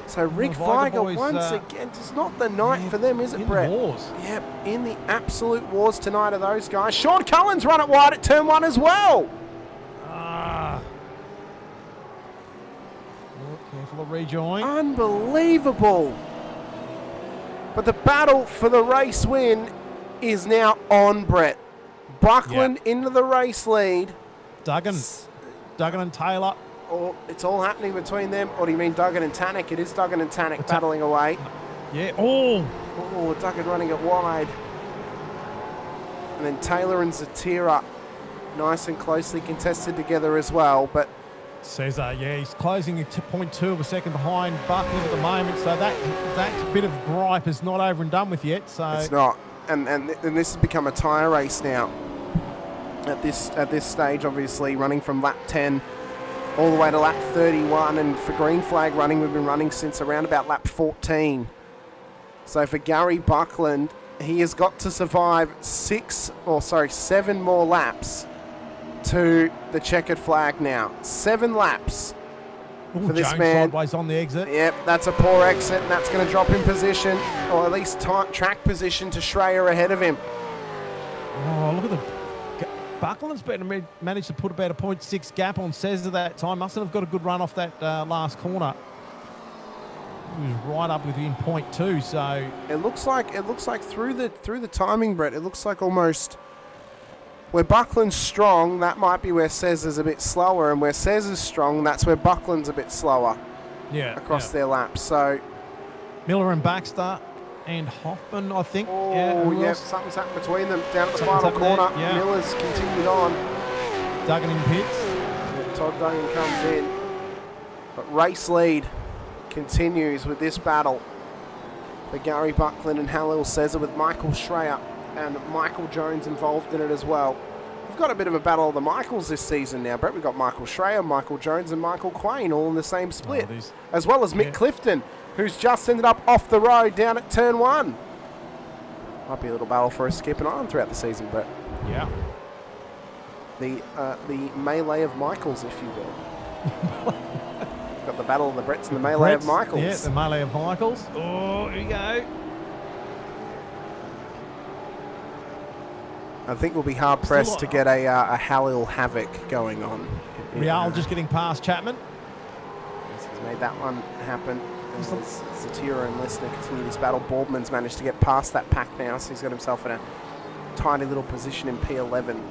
So Rick Viger Viger boys, once again. It's not the night for them, is it, in Brett? the wars. Yep, in the absolute wars tonight of those guys. Sean Cullen's run it wide at turn 1 as well. Ah. Oh, careful of rejoin. Unbelievable. But the battle for the race win is now on, Brett. Buckland into the race lead. Duggan and Taylor. Oh, it's all happening between them. Or do you mean Duggan and Tannick? It is Duggan and Tannick battling away. Yeah. Oh. Oh, Duggan running it wide. And then Taylor and Zatira nice and closely contested together as well. But Cesar, yeah, he's closing at 0.2 of a second behind Buckland at the moment. So that bit of gripe is not over and done with yet. So it's not. And this has become a tyre race now. At this stage, obviously, running from lap 10 all the way to lap 31. And for green flag running, we've been running since around about lap 14. So for Gary Buckland, he has got to survive 7 more laps to the checkered flag now. 7 laps for this Jones man. sideways on the exit. Yep, that's a poor exit, and that's going to drop him position, or at least track position to Schreier ahead of him. Oh, look at the... Buckland's managed to put about a 0.6 gap on Cesar that time. Mustn't have got a good run off that last corner. He was right up within 0.2, so... It looks like through the timing, Brett, it looks like almost where Buckland's strong, that might be where Cesar's a bit slower, and where Cesar's strong, that's where Buckland's a bit slower across their laps. So Miller and Baxter and Hoffman, I think. Something's happened between them down at the final corner. Yeah. Miller's continued on. Duggan in pits. Todd Duggan comes in. But race lead continues with this battle for Gary Buckland and Halil Cesar, with Michael Schreier and Michael Jones involved in it as well. We've got a bit of a battle of the Michaels this season now, Brett. We've got Michael Schreier, Michael Jones and Michael Quain all in the same split, as well as Mick Clifton, who's just ended up off the road down at turn 1. Might be a little battle for a skip and iron throughout the season, Brett. Yeah. The melee of Michaels, if you will. Got the battle of the Bretts and the melee of Michaels. Yeah, the melee of Michaels. Oh, here we go. I think we'll be hard pressed to get a Halil Havoc going on. Real just getting past Chapman. He's made that one happen. Zatira and Listener continue this battle. Boardman's managed to get past that pack now, so he's got himself in a tiny little position in P11.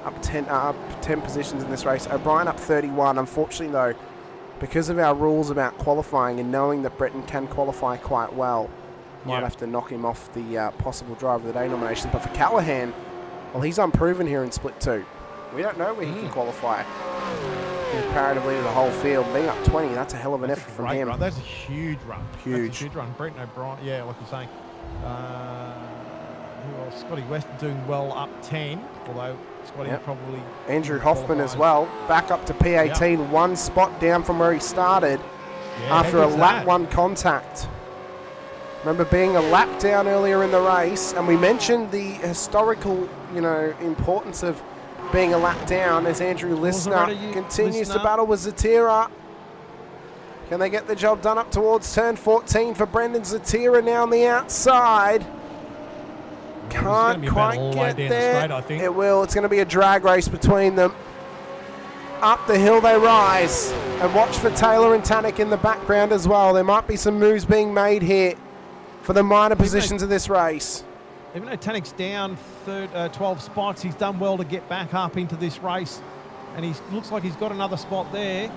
Up 10 positions in this race. O'Brien up 31. Unfortunately, though, because of our rules about qualifying and knowing that Breton can qualify quite well, might have to knock him off the possible Driver of the Day nomination. But for Callahan, well, he's unproven here in Split 2. We don't know where he can qualify comparatively to the whole field. Being up 20, that's a hell of an effort from him. Run. That's a huge run. Huge. That's a huge run. Brenton O'Brien, yeah, like you're saying. Who else? Scotty West doing well up 10, although Scotty probably... Andrew Hoffman as well, back up to P18, one spot down from where he started after a lap 1 contact. Remember being a lap down earlier in the race, and we mentioned the historical, importance of being a lap down as Andrew Listener continues to battle with Zatira. Can they get the job done up towards turn 14 for Brendan Zatira now on the outside? Can't quite get there. It will. It's going to be a drag race between them. Up the hill they rise. And watch for Taylor and Tannick in the background as well. There might be some moves being made here for the minor positions of this race. Even though Tannick's down 12 spots, he's done well to get back up into this race. And he looks like he's got another spot there.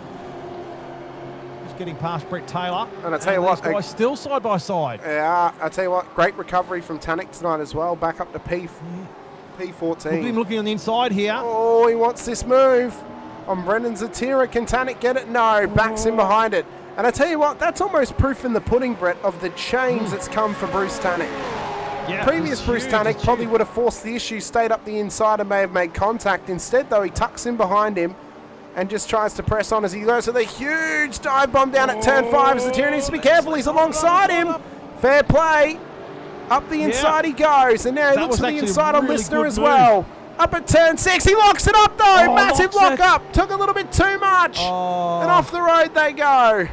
Just getting past Brett Taylor. And I tell you what, guys still side by side. Yeah, I tell you what, great recovery from Tannick tonight as well. Back up to P14. Look at him looking on the inside here. Oh, he wants this move on Brendan Zatira. Can Tannick get it? No, backs in behind it. And I tell you what, that's almost proof in the pudding, Brett, of the change that's come for Bruce Tannick. Yeah, Previous Bruce Tannick probably would have forced the issue, stayed up the inside and may have made contact. Instead, though, he tucks in behind him and just tries to press on as he goes with a huge dive bomb down at turn 5 as the Tier needs to be careful. He's alongside him. Fair play. Up the inside he goes, and now he looks to the inside on Listener as well. Up at turn 6, he locks it up though. Massive lock up. Took a little bit too much. And off the road they go.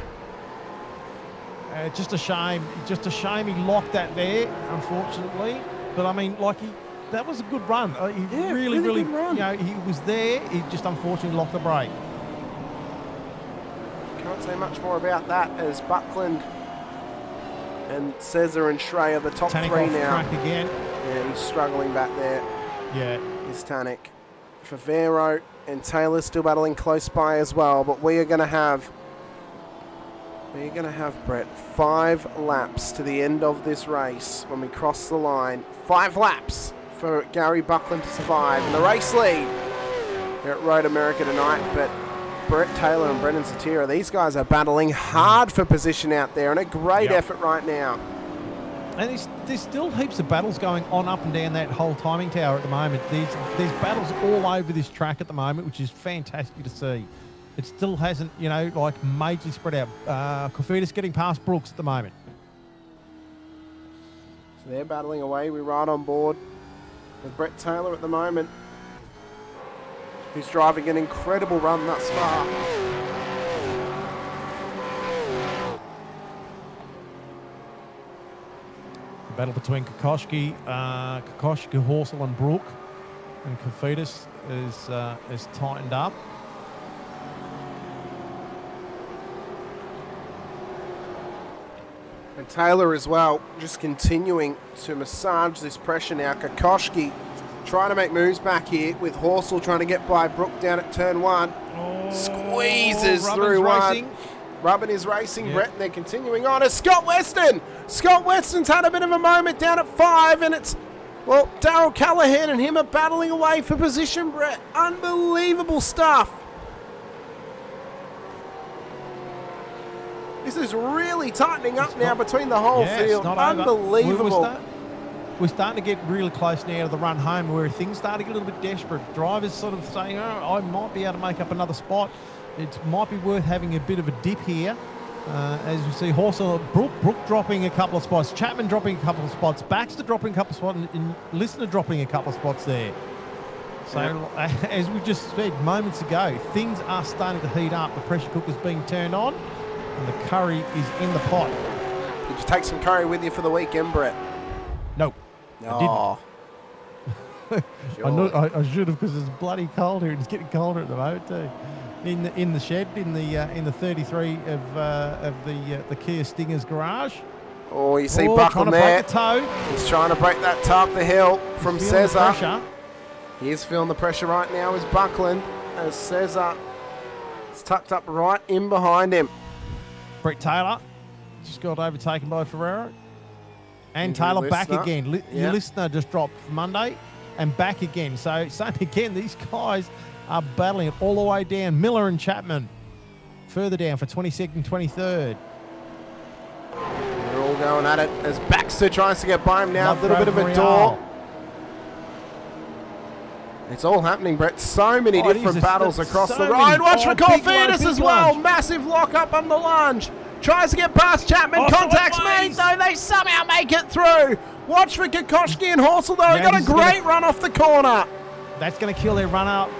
Just a shame. Just a shame he locked that there, unfortunately. But I mean, like that was a good run. He really good run. You know, he was there. He just unfortunately locked the brake. Can't say much more about that as Buckland and Cesar and Shrey are the top Tannic 3 off now. track again. Yeah, he's struggling back there. Yeah. Is Tannic. Favero and Taylor still battling close by as well, but we are going to have Brett 5 laps to the end of this race when we cross the line. 5 laps for Gary Buckland to survive in the race lead here at Road America tonight, but Brett Taylor and Brendan Satira, these guys are battling hard for position out there and a great effort right now. And there's still heaps of battles going on up and down that whole timing tower at the moment. There's battles all over this track at the moment, which is fantastic to see. It still hasn't, you know, like majorly spread out. Kofita's getting past Brooks at the moment. So they're battling away. We ride on board with Brett Taylor at the moment, who's driving an incredible run thus far. Battle between Kokoschki, Horsel and Brook, and Kofitas is tightened up. And Taylor as well, just continuing to massage this pressure now. Kokoschki trying to make moves back here with Horsel trying to get by Brook down at turn 1. Squeezes through one. Rubbin is racing, Brett, and they're continuing on as Scott Weston. Scott Weston's had a bit of a moment down at 5, and it's, well, Darryl Callahan and him are battling away for position, Brett. Unbelievable stuff. This is really tightening up now between the whole field. Unbelievable. We're starting to get really close now to the run home where things start to get a little bit desperate. Drivers sort of saying, oh, I might be able to make up another spot. It might be worth having a bit of a dip here. As we see, Horsel, Brook dropping a couple of spots, Chapman dropping a couple of spots, Baxter dropping a couple of spots, and Listener dropping a couple of spots there. So, as we just said moments ago, things are starting to heat up. The pressure cooker's being turned on, and the curry is in the pot. Did you take some curry with you for the weekend, Brett? Nope. No. I didn't. I should have, because it's bloody cold here. It's getting colder at the moment too. In the shed, in the 33 of the Kia Stinger's garage. Oh, you see Buckland there. Toe. He's trying to break that toe up the hill from Cesar. He is feeling the pressure right now as Buckland, as Cesar is tucked up right in behind him. Brett Taylor just got overtaken by Ferrero. And Taylor back again. Listener just dropped Monday and back again. So same again, these guys are battling it all the way down. Miller and Chapman further down for 22nd, 23rd. They're all going at it as Baxter tries to get by him now. A little bit of a door. It's all happening, Brett. So many different battles across the road. Watch for Corfidis as well. Massive lock up on the lunge. Tries to get past Chapman. Contacts made, though. They somehow make it through. Watch for Kokoschki and Horsel, though. He got a great run off the corner. That's going to kill their run up.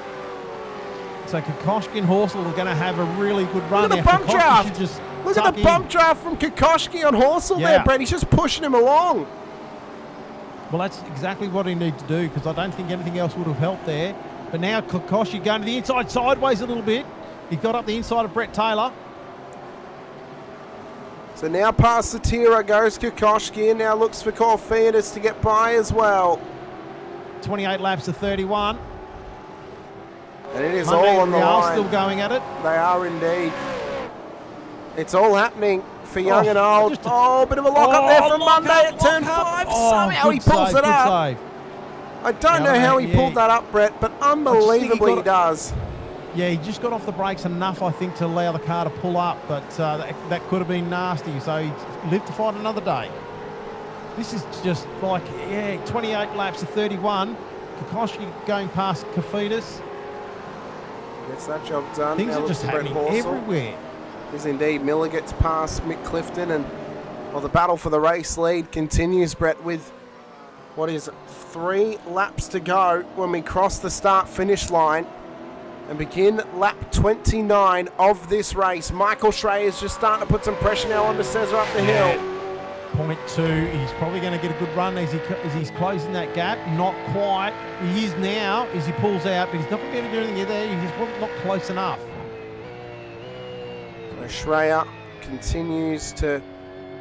So Kokoschki and Horsel are going to have a really good run. Look at the bump draft. Look at the bump draft from Kokoschki on Horsel there, Brett. He's just pushing him along. Well, that's exactly what he needs to do, because I don't think anything else would have helped there. But now Kokoschki going to the inside, sideways a little bit. He got up the inside of Brett Taylor. So now past the Tira goes Kokoschki, and now looks for Corfidis to get by as well. 28 laps to 31. And it is all on the line. They are still going at it. They are indeed. It's all happening for young and old. Bit of a lock up there from Monday at turn 5. Somehow he pulls it up. Save. I don't know how he pulled that up, Brett, but unbelievably he does. Yeah, he just got off the brakes enough, I think, to allow the car to pull up, but that could have been nasty, so he lived to fight another day. This is just like, 28 laps to 31. Kokoschki going past Kofidis. Gets that job done. Things Now are looks just to Brett happening Horsell. everywhere. Is indeed. Miller gets past Mick Clifton, and well, the battle for the race lead continues, Brett, with what is 3 laps to go when we cross the start-finish line and begin lap 29 of this race. Michael Schreier is just starting to put some pressure now onto Cesar up the hill. 0.2. He's probably going to get a good run as he's closing that gap. Not quite. He is now as he pulls out, but he's not going to be able to do anything there. He's probably not close enough. So Schreier continues to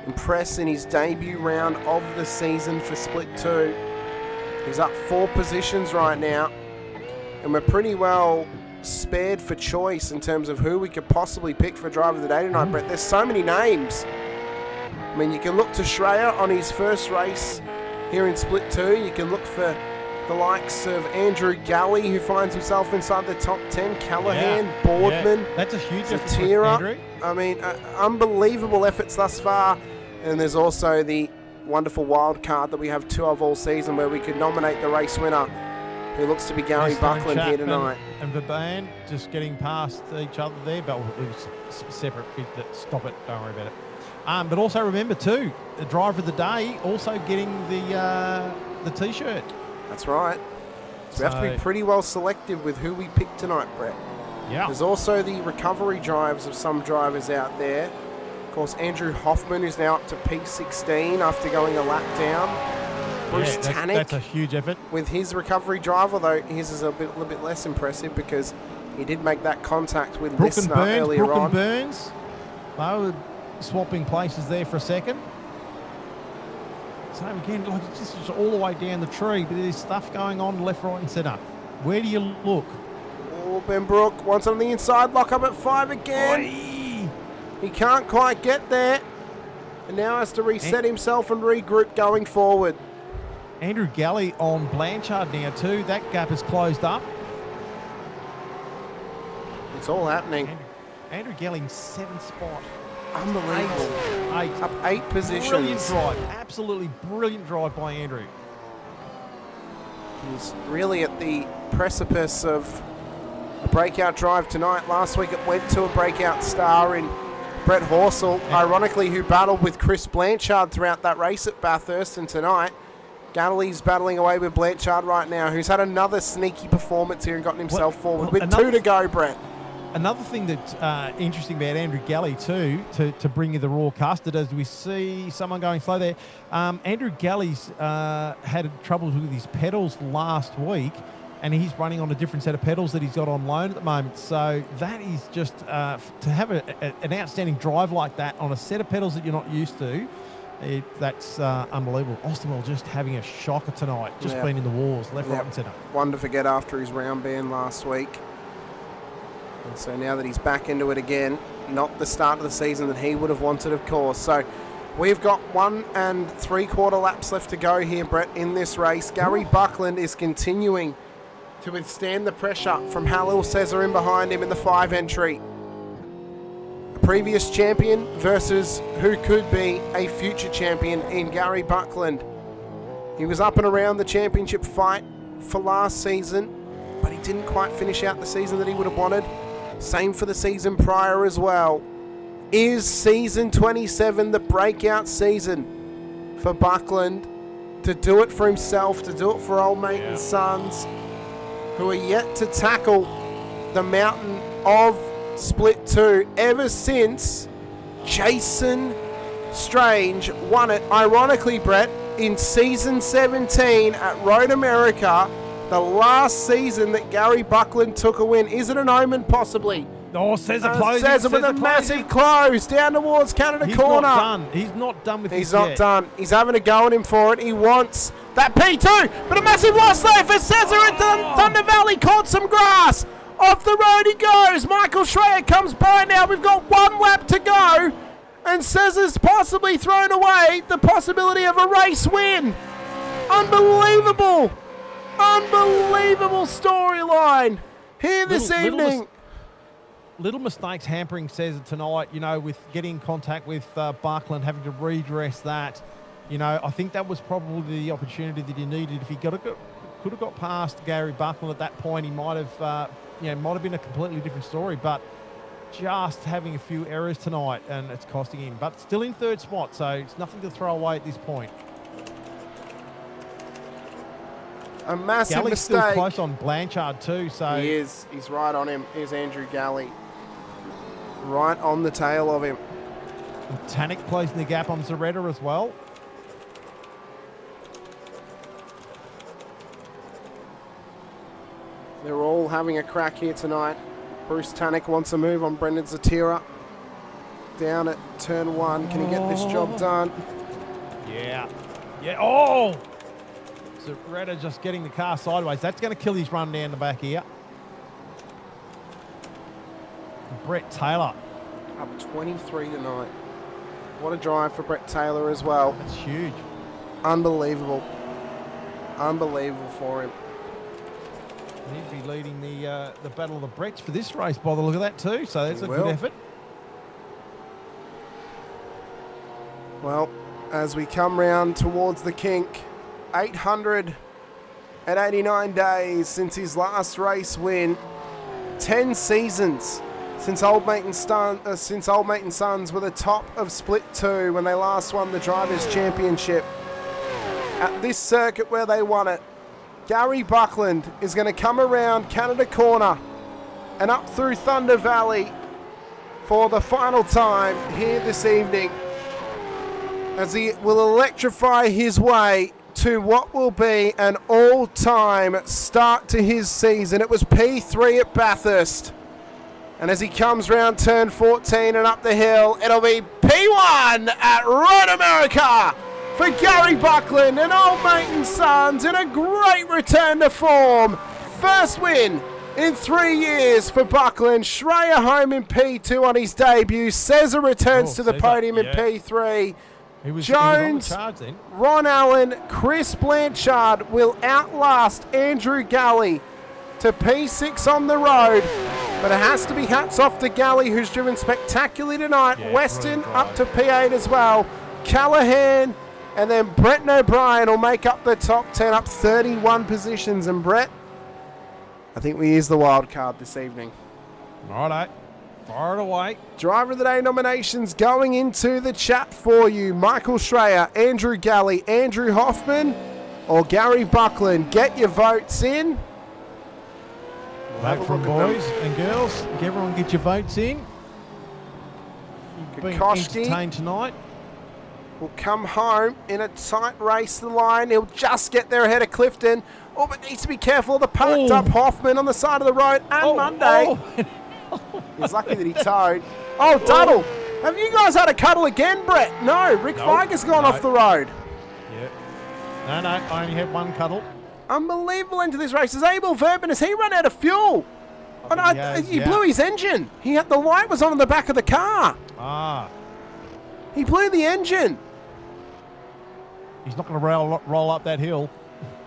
impress in his debut round of the season for Split 2. He's up 4 positions right now, and we're pretty well spared for choice in terms of who we could possibly pick for driver of the day tonight, Brett. There's so many names. I mean, you can look to Schreier on his first race here in Split 2. You can look for the likes of Andrew Galley, who finds himself inside the top 10, Callahan, Boardman, That's a huge effort for Zatira. Andrew. I mean, unbelievable efforts thus far. And there's also the wonderful wild card that we have 2 of all season, where we could nominate the race winner, who looks to be Gary Weston Buckland here Chapman tonight. And Verbain just getting past each other there, but it was separate bit that stop it. Don't worry about it. But also remember too, the driver of the day also getting the T-shirt. That's right. So we have to be pretty well selective with who we pick tonight, Brett. Yeah. There's also the recovery drives of some drivers out there. Of course, Andrew Hoffman is now up to P16 after going a lap down. Bruce Tannick that's a huge effort. with his recovery drive, although his is a little bit less impressive because he did make that contact with Brooke and Lissner Burns, earlier Brooke on. and Burns, they were swapping places there for a second. So again, like it's just all the way down the tree, but there's stuff going on left, right, and centre. Where do you look? Oh, Ben Brook wants on the inside, lock up at 5 again. Oi. He can't quite get there, and now has to reset himself and regroup going forward. Andrew Galley on Blanchard now too. That gap is closed up. It's all happening. Andrew Galley in 7th spot. Unbelievable. 8. Up 8 positions. Brilliant drive. Absolutely brilliant drive by Andrew. He's really at the precipice of a breakout drive tonight. Last week it went to a breakout star in Brett Horsell, ironically, who battled with Chris Blanchard throughout that race at Bathurst, and tonight Galley's battling away with Blanchard right now, who's had another sneaky performance here and gotten himself forward. With 2 to go, Brett. Another thing that's interesting about Andrew Galley too, to bring you the raw custard, as we see someone going slow there. Andrew Galley's had troubles with his pedals last week, and he's running on a different set of pedals that he's got on loan at the moment. So that is just to have an outstanding drive like that on a set of pedals that you're not used to. That's unbelievable. Austin just having a shocker tonight, just been in the wars, left, right, and centre. One to forget after his round ban last week. And so now that he's back into it again, not the start of the season that he would have wanted, of course. So we've got 1 3/4 laps left to go here, Brett, in this race. Gary Buckland is continuing to withstand the pressure from Halil Cesar in behind him in the 5 entry. A previous champion versus who could be a future champion in Gary Buckland. He was up and around the championship fight for last season, but he didn't quite finish out the season that he would have wanted. Same for the season prior as well. Is season 27 the breakout season for Buckland to do it for himself, to do it for old mate and sons, who are yet to tackle the mountain of Split 2 ever since Jason Strange won it, ironically, Brett, in season 17 at Road America, the last season that Gary Buckland took a win. Is it an omen, possibly? Oh, Cesar closing. Cesar with a massive close down towards Canada He's corner. not done. He's not done with He's this not yet. done. He's having a go at him for it. He wants that P2, but a massive loss there for Cesar at Thunder Valley. Caught some grass. Off the road he goes. Michael Schreier comes by now. We've got 1 lap to go, and Cesar's possibly thrown away the possibility of a race win. Unbelievable. Unbelievable storyline here this evening. Little mistakes hampering Cesar tonight, with getting in contact with Buckland, having to redress that. I think that was probably the opportunity that he needed. If he could could have got past Gary Buckland at that point. He might have, might have been a completely different story, but just having a few errors tonight, and it's costing him. But still in third spot, so it's nothing to throw away at this point. A massive Galley's mistake. still close on Blanchard too, so He is. He's right on him. Here's Andrew Galley. Right on the tail of him. Tannic closing the gap on Zaretta as well. They're all having a crack here tonight. Bruce Tannic wants a move on Brendan Zatira. Down at turn 1. Can he get this job done? Yeah. Yeah. Oh! Zaretta just getting the car sideways. That's going to kill his run down the back here. Brett Taylor. Up 23 tonight. What a drive for Brett Taylor as well. That's huge. Unbelievable. Unbelievable for him. He'd be leading the Battle of the Bretts for this race by the look of that too, so that's a good effort. Well, as we come round towards the kink, 889 days since his last race win, 10 seasons since Old Mate and Sons were the top of Split 2 when they last won the Drivers' Championship. At this circuit where they won it, Gary Buckland is going to come around Canada Corner and up through Thunder Valley for the final time here this evening, as he will electrify his way to what will be an all-time start to his season. It was P3 at Bathurst. And as he comes round turn 14 and up the hill, it'll be P1 at Road America for Gary Buckland and Old Mate and Sons in a great return to form. First win in 3 years for Buckland. Schreier home in P2 on his debut. Cesar returns to the podium in P3. Jones, Ron Allen, Chris Blanchard will outlast Andrew Galley to P6 on the road. But it has to be hats off to Galley, who's driven spectacularly tonight. Weston up to P8 as well. Callahan and then Brett O'Brien will make up the top 10, up 31 positions. And Brett, I think we use the wild card this evening. All right. Fire it away. Driver of the Day nominations going into the chat for you. Michael Schreier, Andrew Galley, Andrew Hoffman, or Gary Buckland. Get your votes in. Vote from boys and girls. Everyone get your votes in. You've been entertained tonight. Will come home in a tight race to the line. He'll just get there ahead of Clifton. Oh, but needs to be careful of the parked up Hoffman on the side of the road. And Monday. He's lucky that he towed. Oh, Duddle. Have you guys had a cuddle again, Brett? No, Rick Viger's gone off the road. Yeah. No, I only had one cuddle. Unbelievable into this race. Is Abel Verben, has he run out of fuel? He blew his engine. The light was on in the back of the car. He blew the engine. He's not going to roll up that hill.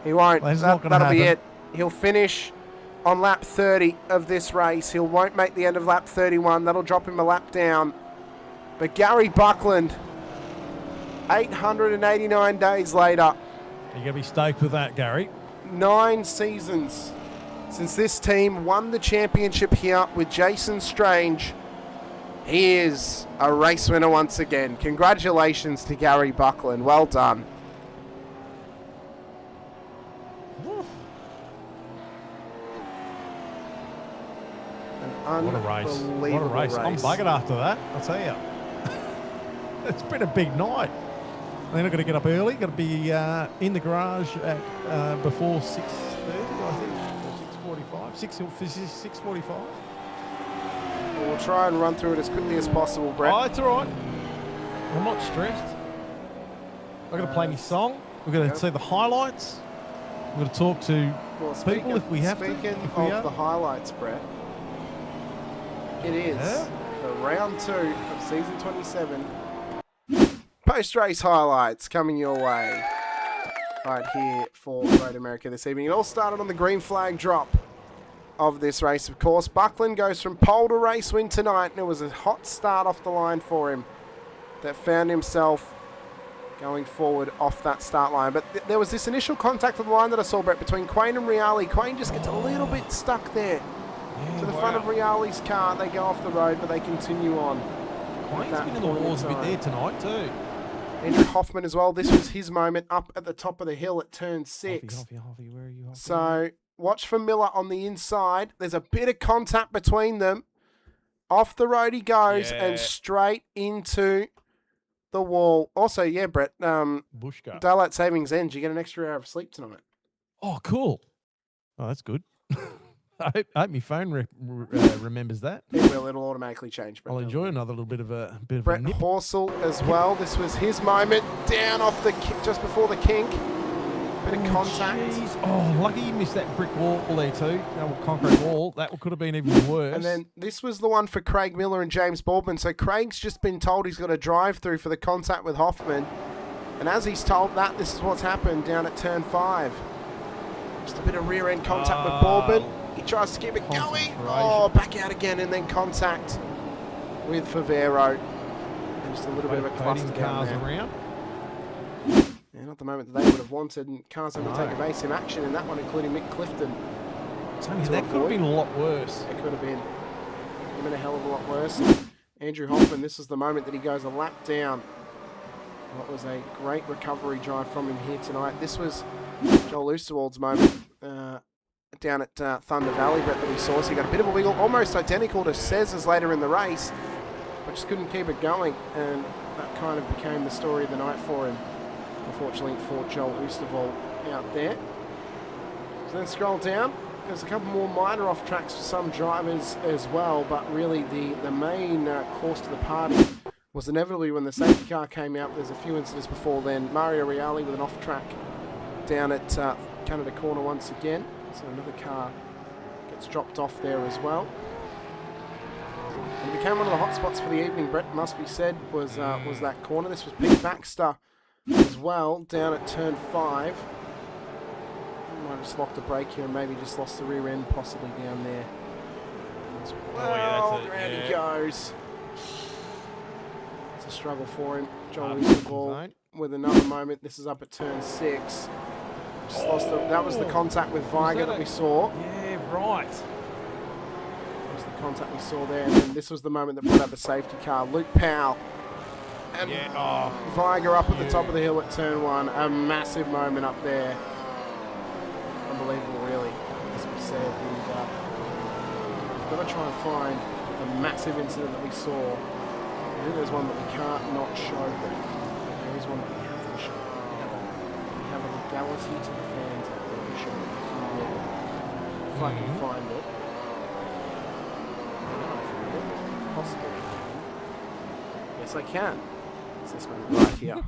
He won't. That'll be it. He'll finish on lap 30 of this race. He won't make the end of lap 31. That'll drop him a lap down. But Gary Buckland, 889 days later. You're going to be stoked with that, Gary. 9 seasons since this team won the championship here with Jason Strange. He is a race winner once again. Congratulations to Gary Buckland. Well done. What a race. What a race. I'm buggered after that, I'll tell you. It's been a big night. They're not going to get up early. Got to be in the garage at before 6:30, I think, or 6:45. 6:45. We'll try and run through it as quickly as possible, Brett. Oh, it's all right. I'm not stressed. I'm going to play my song. We're going to see the highlights. We're going to talk to people if we have to. Speaking of the highlights, Brett, it is the round 2 of season 27. Post-race highlights coming your way right here for Road America this evening. It all started on the green flag drop of this race, of course. Buckland goes from pole to race win tonight, and it was a hot start off the line for him that found himself going forward off that start line. But there was this initial contact on the line that I saw, Brett, between Quain and Reale. Quain just gets a little bit stuck there to the front of Reale's car. They go off the road, but they continue on. Quain's been in the walls a bit there tonight too. Andrew Hoffman as well. This was his moment up at the top of the hill at turn 6. Hoffy, where are you? Hoffy? So watch for Miller on the inside. There's a bit of contact between them. Off the road he goes and straight into the wall. Also, yeah, Brett, Bushka. Daylight Savings ends. You get an extra hour of sleep tonight. Oh, cool. Oh, that's good. I hope my phone remembers that. It will. It'll automatically change. Brett. I'll enjoy another little bit of a Brett nip. Horsell as well. This was his moment down off the just before the kink. Bit of contact. Jeez. Oh, lucky you missed that brick wall there too. That concrete wall. That could have been even worse. And then this was the one for Craig Miller and James Baldwin. So Craig's just been told he's got a drive through for the contact with Hoffman. And as he's told that, this is what's happened down at turn 5. Just a bit of rear end contact with Baldwin. He tries to keep it going. Oh, back out again, and then contact with Favero. And just a little bit of a cluster down there. Around. Yeah, not the moment that they would have wanted, and cars had to take evasive action in that one, including Mick Clifton. That could have been a lot worse. It could have been. A hell of a lot worse. Andrew Hoffman, this is the moment that he goes a lap down. What was a great recovery drive from him here tonight. This was Joel Oosterwald's moment down at Thunder Valley, Brett, that we saw. So he got a bit of a wiggle, almost identical to Cesar's later in the race, but just couldn't keep it going, and that kind of became the story of the night for him. Unfortunately for Joel Oosterwald out there. So then scroll down. There's a couple more minor off tracks for some drivers as well, but really the main course to the party was inevitably when the safety car came out. There's a few incidents before then. Mario Reale with an off track down at Canada Corner once again. So another car gets dropped off there as well. And it became one of the hot spots for the evening, Brett, must be said, was that corner. This was Pete Baxter as well down at turn 5. Might have just locked a brake here and maybe just lost the rear end possibly down there. As well, around he goes. It's a struggle for him. John Oosterwald with another moment. This is up at turn 6. Just lost that was the contact with Viger that we saw. Yeah, right. That was the contact we saw there. And then this was the moment that brought up the safety car. Luke Powell. And Viger up at the top of the hill at turn 1. A massive moment up there. Unbelievable, really, as we said. And we've got to try and find the massive incident that we saw. I think there's one that we can't not show, but there is one that we have to show. We have a legality to the fans that we show if I can find it. Possibly. Yes, I can. It's this one right here.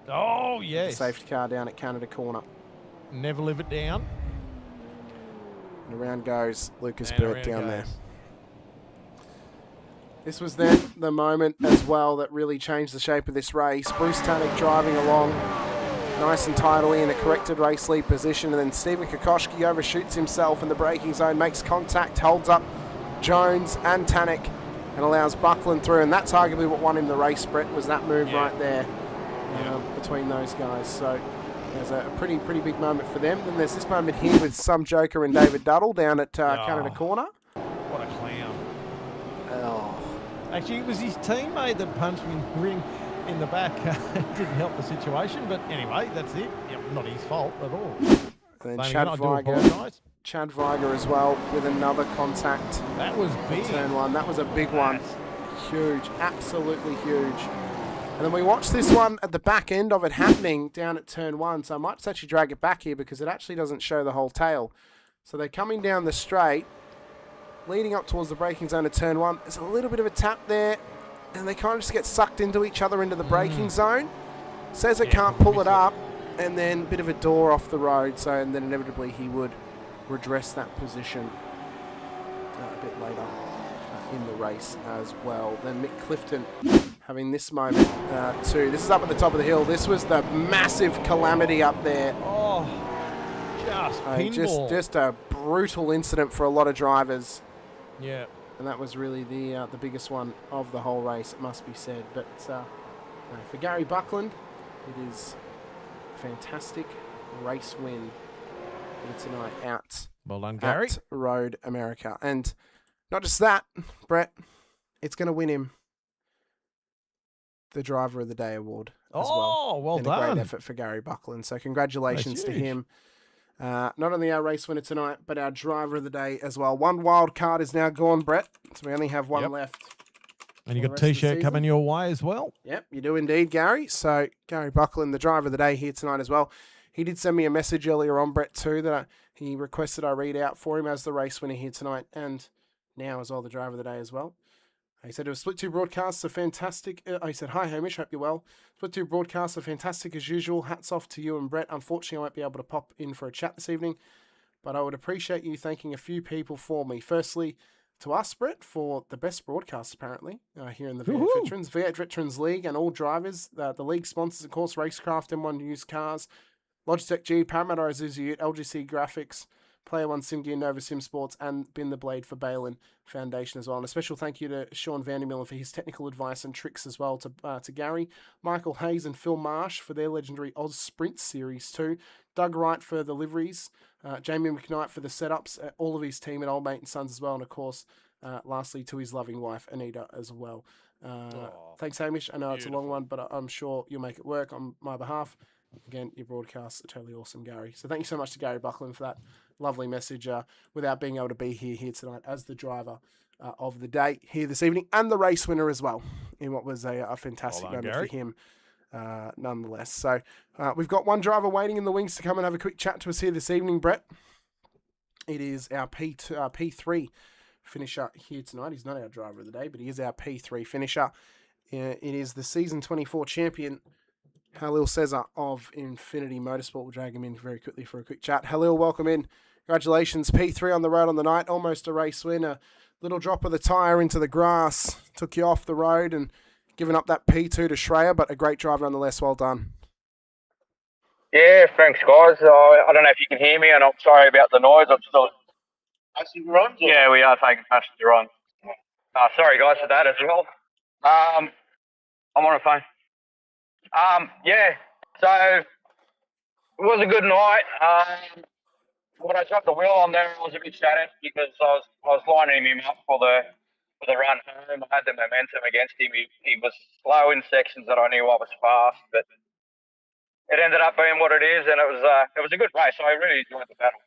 Oh, yes. The safety car down at Canada Corner. Never live it down. And around goes Lucas Burt down there. This was then the moment as well that really changed the shape of this race. Bruce Tannick driving along nice and tidily in a corrected race lead position, and then Stephen Kokoschke overshoots himself in the braking zone, makes contact, holds up Jones and Tannick, and allows Buckland through, and that's arguably what won him the race, Brett, was that move right there between those guys. So there's a pretty big moment for them. Then there's this moment here with some Joker and David Duddle down at Canada Corner. What a clown. Oh. Actually, it was his teammate that punched him in the ring in the back. It didn't help the situation, but anyway, that's it. Yep, not his fault at all. And then Chad Viger as well with another contact. That was big. Turn 1. That was a big one. Huge. Absolutely huge. And then we watched this one at the back end of it happening down at turn 1. So I might just actually drag it back here because it actually doesn't show the whole tail. So they're coming down the straight, leading up towards the braking zone of turn 1. There's a little bit of a tap there, and they kind of just get sucked into each other into the braking zone. Says it can't pull it up, and then a bit of a door off the road. So, and then inevitably he would redress that position a bit later in the race as well. Then Mick Clifton having this moment too. This is up at the top of the hill. This was the massive calamity up there. Oh, just pinball. Just a brutal incident for a lot of drivers. Yeah. And that was really the biggest one of the whole race, it must be said. But For Gary Buckland, it is a fantastic race win here tonight out Well done, Gary. at Road America. And not just that, Brett, it's going to win him the Driver of the Day award as well. Well and done. a great effort for Gary Buckland. So congratulations to huge. him. Not only our race winner tonight, but our Driver of the Day as well. One wild card is now gone, Brett. So we only have one Yep. left. And you for got the rest of the T-shirt season. coming your way as well. Yep, you do indeed, Gary. So Gary Buckland, the Driver of the Day here tonight as well. He did send me a message earlier on, Brett, too, that he requested I read out for him as the race winner here tonight, and now as well the Driver of the Day as well. He said it was Split 2 broadcasts are fantastic. He said, hi Hamish, hope you're well. Split 2 broadcasts are fantastic as usual. Hats off to you and Brett. Unfortunately, I won't be able to pop in for a chat this evening, but I would appreciate you thanking a few people for me. Firstly, to us, Brett, for the best broadcast, apparently, here in the V8 Woohoo. Veterans. V8 Veterans League and all drivers. The league sponsors, of course, Racecraft, M1 Used Cars, Logitech G, Parramatta Isuzu Ute, LGC Graphics, Player One Sim Gear, Nova Sim Sports, and Bin the Blade for Balin Foundation as well. And a special thank you to Sean Vandermillen for his technical advice and tricks as well, to Gary, Michael Hayes and Phil Marsh for their legendary Oz Sprint Series 2, Doug Wright for the liveries, Jamie McKnight for the setups, all of his team at Old Mate and Sons as well, and of course, lastly to his loving wife, Anita, as well. Thanks, Hamish. I know it's a long one, but I'm sure you'll make it work on my behalf. Again, your broadcasts are totally awesome, Gary. So thank you so much to Gary Buckland for that lovely message without being able to be here tonight as the driver of the day here this evening and the race winner as well in what was a fantastic Well done, moment Gary. for him nonetheless. So we've got one driver waiting in the wings to come and have a quick chat to us here this evening, Brett. It is our P3 finisher here tonight. He's not our driver of the day, but he is our P3 finisher. It is the season 24 champion, Halil Cesar of Infinity Motorsport. We'll drag him in very quickly for a quick chat. Halil, welcome in. Congratulations. P3 on the road on the night. Almost a race win. A little drop of the tyre into the grass. Took you off the road and given up that P2 to Shreya, but a great drive nonetheless. Well done. Yeah, thanks, guys. I don't know if you can hear me, and I'm sorry about the noise. I'm still... Passenger on? Yeah, we are taking passenger on. Sorry, guys, for that as well. I'm on a phone. Yeah, so it was a good night. When I dropped the wheel on there, I was a bit shattered because I was lining him up for the run home. I had the momentum against him. He was slow in sections that I knew I was fast, but it ended up being what it is, and it was a good race. I really enjoyed the battle.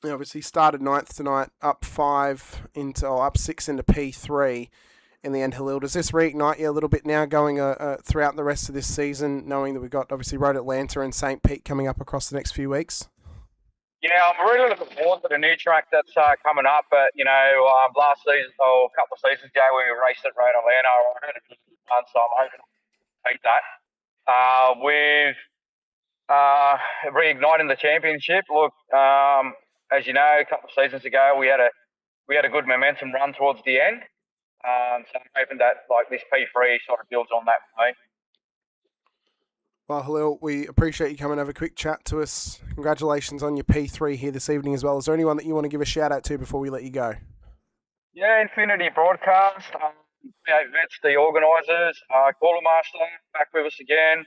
He obviously started ninth tonight, up 6 into P3 in the end, Halil. Does this reignite you a little bit now going throughout the rest of this season, knowing that we've got obviously Road Atlanta and St. Pete coming up across the next few weeks? Yeah, I'm really looking forward to the new track that's coming up. But, last season, or a couple of seasons ago, when we raced at Road Atlanta, I had a good run, so I'm hoping to beat that. With reigniting the championship, look, as you know, a couple of seasons ago, we had a good momentum run towards the end. So I'm hoping that this P3 sort of builds on that for me. Well, Halil, we appreciate you coming and have a quick chat to us. Congratulations on your P3 here this evening as well. Is there anyone that you want to give a shout out to before we let you go? Yeah, Infinity Broadcast, Vets, the organisers, Quartermaster back with us again.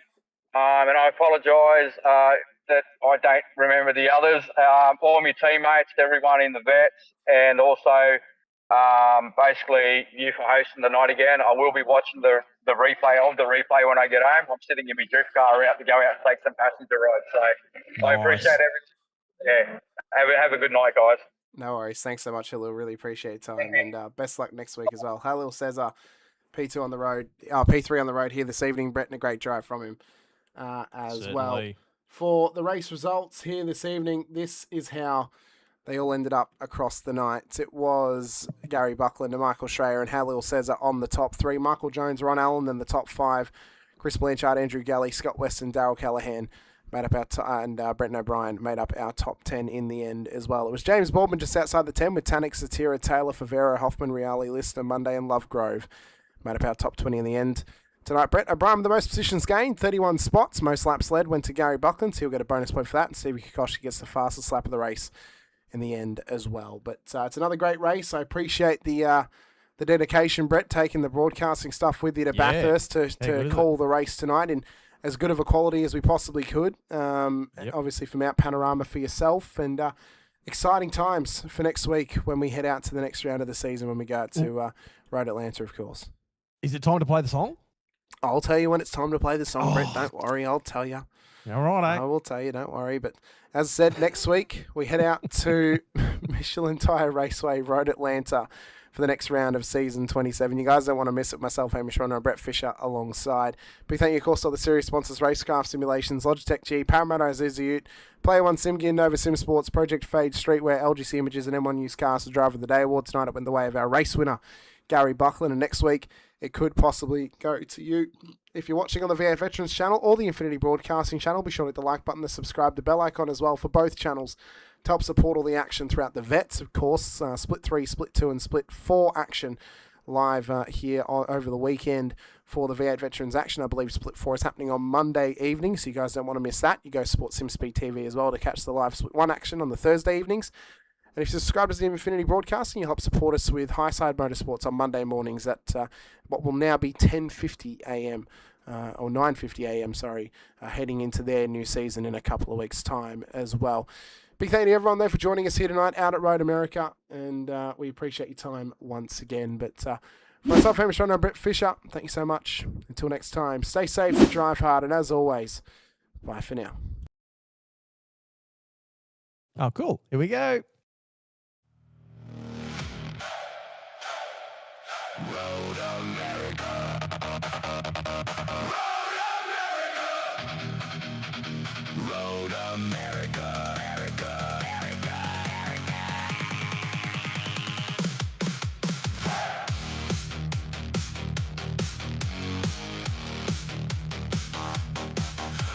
And I apologise that I don't remember the others. All my teammates, everyone in the Vets, and also basically you for hosting the night again. I will be watching the replay of the replay when I get home. I'm sitting in my drift car out to go out and take some passenger rides. So I appreciate everything. Yeah, have a good night, guys. No worries. Thanks so much, Halil. Really appreciate your time. And best luck next week as well. Halil Cesar, P2 on the road, P3 on the road here this evening. Brett, and a great drive from him as well. For the race results here this evening, this is how they all ended up across the night. It was Gary Buckland and Michael Schreier and Halil Cesar on the top three. Michael Jones, Ron Allen, then the top five. Chris Blanchard, Andrew Galley, Scott Weston, Darryl Callahan made up and Brenton O'Brien made up our top 10 in the end as well. It was James Boardman just outside the 10 with Tanik, Satira, Taylor, Favero, Hoffman, Reale, Lister, Monday and Lovegrove. Made up our top 20 in the end. Tonight, Brett O'Brien, the most positions gained, 31 spots. Most laps led went to Gary Buckland, so he'll get a bonus point for that. And Stevie Kikoshi gets the fastest lap of the race in the end as well. But it's another great race. I appreciate the the dedication, Brett, taking the broadcasting stuff with you to Yeah. Bathurst How good to is call the race tonight in as good of a quality as we possibly could. Obviously from Mount Panorama for yourself, and exciting times for next week when we head out to the next round of the season when we go out to Road Atlanta, of course. Is it time to play the song? I'll tell you when it's time to play the song, Brett. Don't worry, I'll tell you. All right, I will tell you, don't worry. But as I said, next week we head out to Michelin Tyre Raceway, Road Atlanta, for the next round of season 27. You guys don't want to miss it. Myself, Hamish Munro Brett Fisher, alongside. Big thank you, of course, to all the series sponsors: Racekraft Simulations, Logitech G, Parramatta Isuzu Ute, Player One SimGin, Nova Sim Sports, Project Fade, Streetwear, LGC Images, and M1 Used Cars for Driver of the Day Award. Tonight it went the way of our race winner, Gary Buckland, and next week it could possibly go to you. If you're watching on the V8 Veterans channel or the Infinity Broadcasting channel, be sure to hit the like button, the subscribe, the bell icon as well for both channels to help support all the action throughout the Vets, of course. Split 3, Split 2 and Split 4 action live here over the weekend for the V8 Veterans action. I believe Split 4 is happening on Monday evening, so you guys don't want to miss that. You go Sports SimSpeed TV as well to catch the live Split 1 action on the Thursday evenings. And if you subscribe to the Infinity Broadcasting, you help support us with Highside Motorsports on Monday mornings at what will now be 10:50 a.m. Or 9:50 a.m., heading into their new season in a couple of weeks' time as well. Big thank you to everyone there for joining us here tonight out at Road America, and we appreciate your time once again. But for myself, Hamish Munro Brett Fisher, thank you so much. Until next time, stay safe, drive hard, and as always, bye for now. Oh, cool. Here we go. Road America. Road America.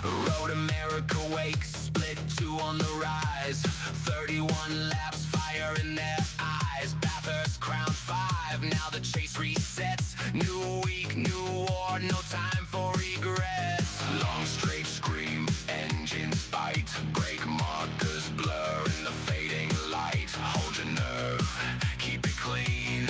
Road America wakes, split 2 on the rise. 31 laps, fire in their eyes. Bathurst crown 5, now the chase resets. New week, new war, no time for regrets. Long straight scream, engines bite. Brake markers blur in the fading light. Hold your nerve, keep it clean.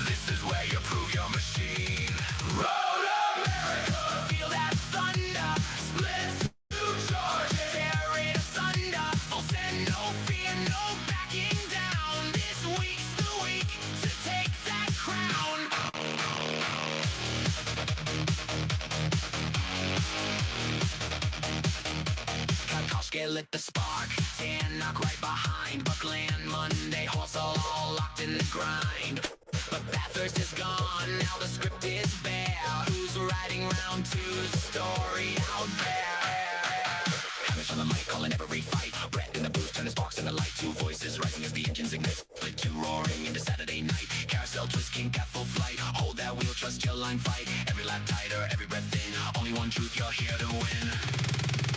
This is where you prove your machine. Road America, feel that thunder. Split 2 charges, tear it asunder. Full send, no fear, no backing down. This week's the week to take that crown. Kokoschke lit the spark, tan knock right behind. Buckland Monday, horse all locked in the grind. But Bathurst is gone, now the script is bare. Who's riding round 2's story out there? Hamish on the mic, calling every fight. Brett in the booth, turn his box in the light. 2 voices rising as the engines ignite. Split 2 roaring into Saturday night. Carousel twist, kink at full flight. Hold that wheel, trust your line, fight. Every lap tighter, every breath in. Only one truth, you're here to win.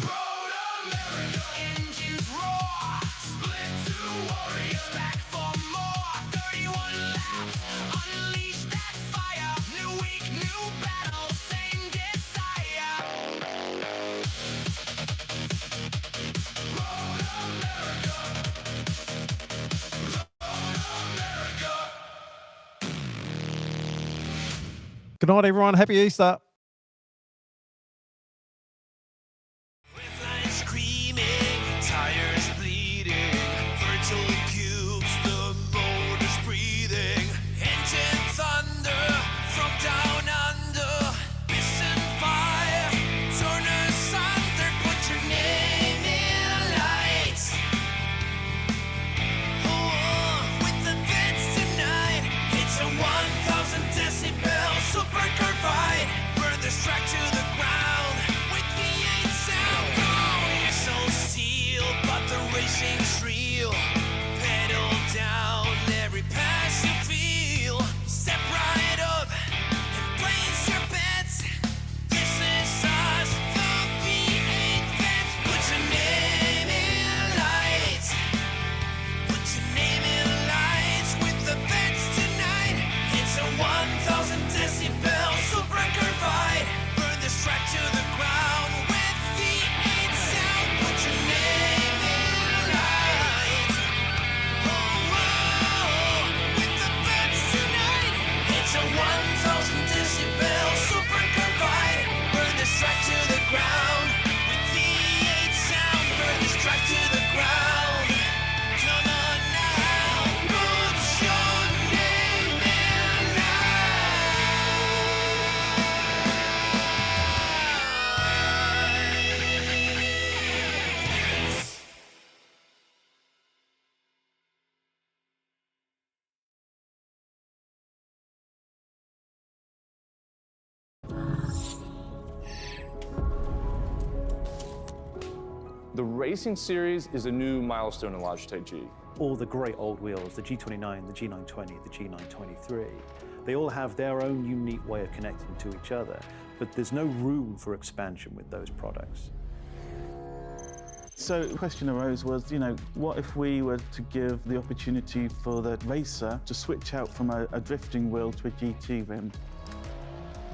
Road America, engines roar. Split 2 warriors, back for more. 31 laps, unleash that fire. New week, new battle, same desire. Road America. Road America. Good night, everyone. Happy Easter. Headlights screaming, tires bleeding, virtual cubes, the motor's breathing. Engine thunder from down under, piston fire, turners under. Put your name in lights. Oh, with the Vets tonight, it's a 1,000 decibel supercar fight. The racing series is a new milestone in Logitech G. All the great old wheels, the G29, the G920, the G923, they all have their own unique way of connecting to each other, but there's no room for expansion with those products. So the question arose was, what if we were to give the opportunity for the racer to switch out from a drifting wheel to a GT rim?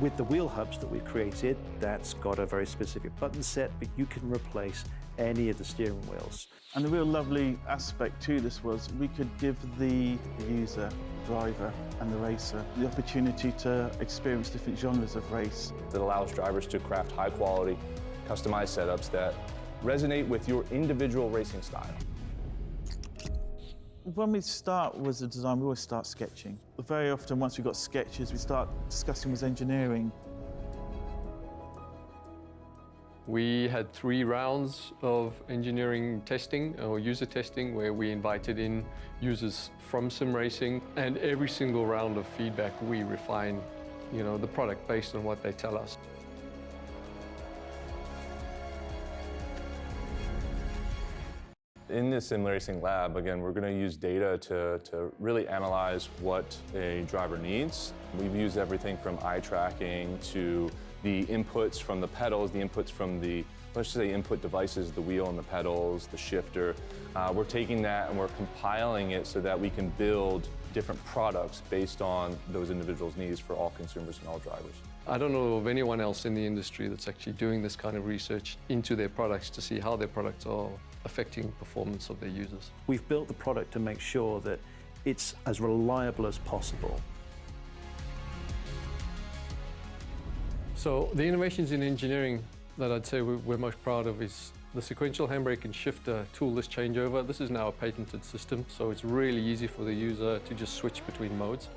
With the wheel hubs that we created, that's got a very specific button set, but you can replace any of the steering wheels. And the real lovely aspect to this was we could give the user, driver and the racer the opportunity to experience different genres of race. That allows drivers to craft high quality, customized setups that resonate with your individual racing style. When we start with the design, we always start sketching. Very often, once we've got sketches, we start discussing with engineering. We had 3 rounds of engineering testing or user testing where we invited in users from sim racing, and every single round of feedback we refine, the product based on what they tell us. In this sim racing lab, again, we're going to use data to really analyze what a driver needs. We've used everything from eye tracking to the inputs from the pedals, the inputs from the, let's just say, input devices, the wheel and the pedals, the shifter. We're taking that and we're compiling it so that we can build different products based on those individuals' needs for all consumers and all drivers. I don't know of anyone else in the industry that's actually doing this kind of research into their products to see how their products are affecting performance of their users. We've built the product to make sure that it's as reliable as possible. So the innovations in engineering that I'd say we're most proud of is the sequential handbrake and shifter toolless changeover. This is now a patented system, so it's really easy for the user to just switch between modes.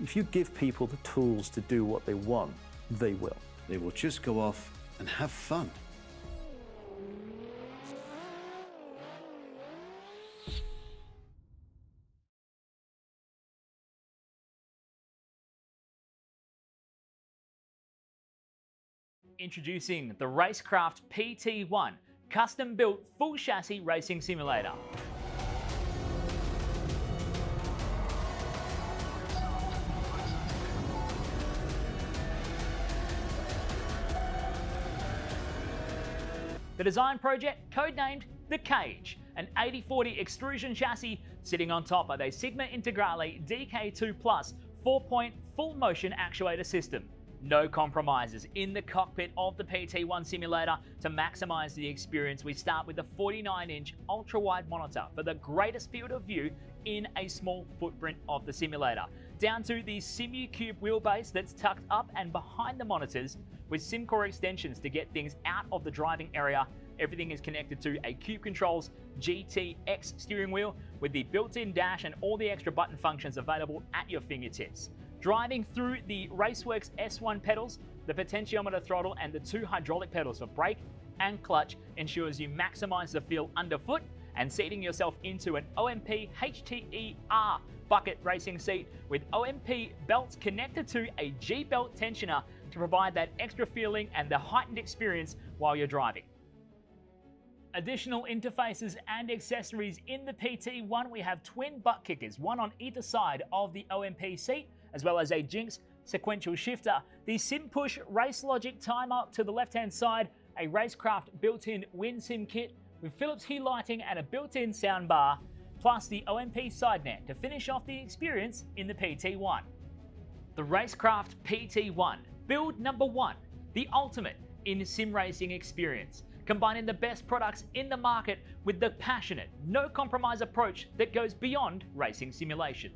If you give people the tools to do what they want, they will. They will just go off and have fun. Introducing the Rackraft PT1, custom-built full chassis racing simulator. The design project, codenamed The Cage, an 80/40 extrusion chassis sitting on top of a Sigma Integrale DK2 Plus 4-point full motion actuator system. No compromises in the cockpit of the PT1 simulator. To maximize the experience, we start with a 49-inch ultra-wide monitor for the greatest field of view in a small footprint of the simulator, down to the SimuCube wheelbase that's tucked up and behind the monitors with SimCore extensions to get things out of the driving area. Everything is connected to a Cube Controls GTX steering wheel with the built-in dash and all the extra button functions available at your fingertips. Driving through the Raceworks S1 pedals, the potentiometer throttle and the 2 hydraulic pedals for brake and clutch ensures you maximize the feel underfoot, and seating yourself into an OMP HTER bucket racing seat with OMP belts connected to a G-belt tensioner to provide that extra feeling and the heightened experience while you're driving. Additional interfaces and accessories in the PT1, we have twin butt kickers, one on either side of the OMP seat, as well as a Jinx sequential shifter, the SimPush Race Logic timer to the left-hand side, a Racecraft built-in WinSim kit with Philips Hue lighting and a built-in soundbar, plus the OMP side net to finish off the experience in the PT1. The Racecraft PT1, build number 1, the ultimate in sim racing experience, combining the best products in the market with the passionate, no compromise approach that goes beyond racing simulation.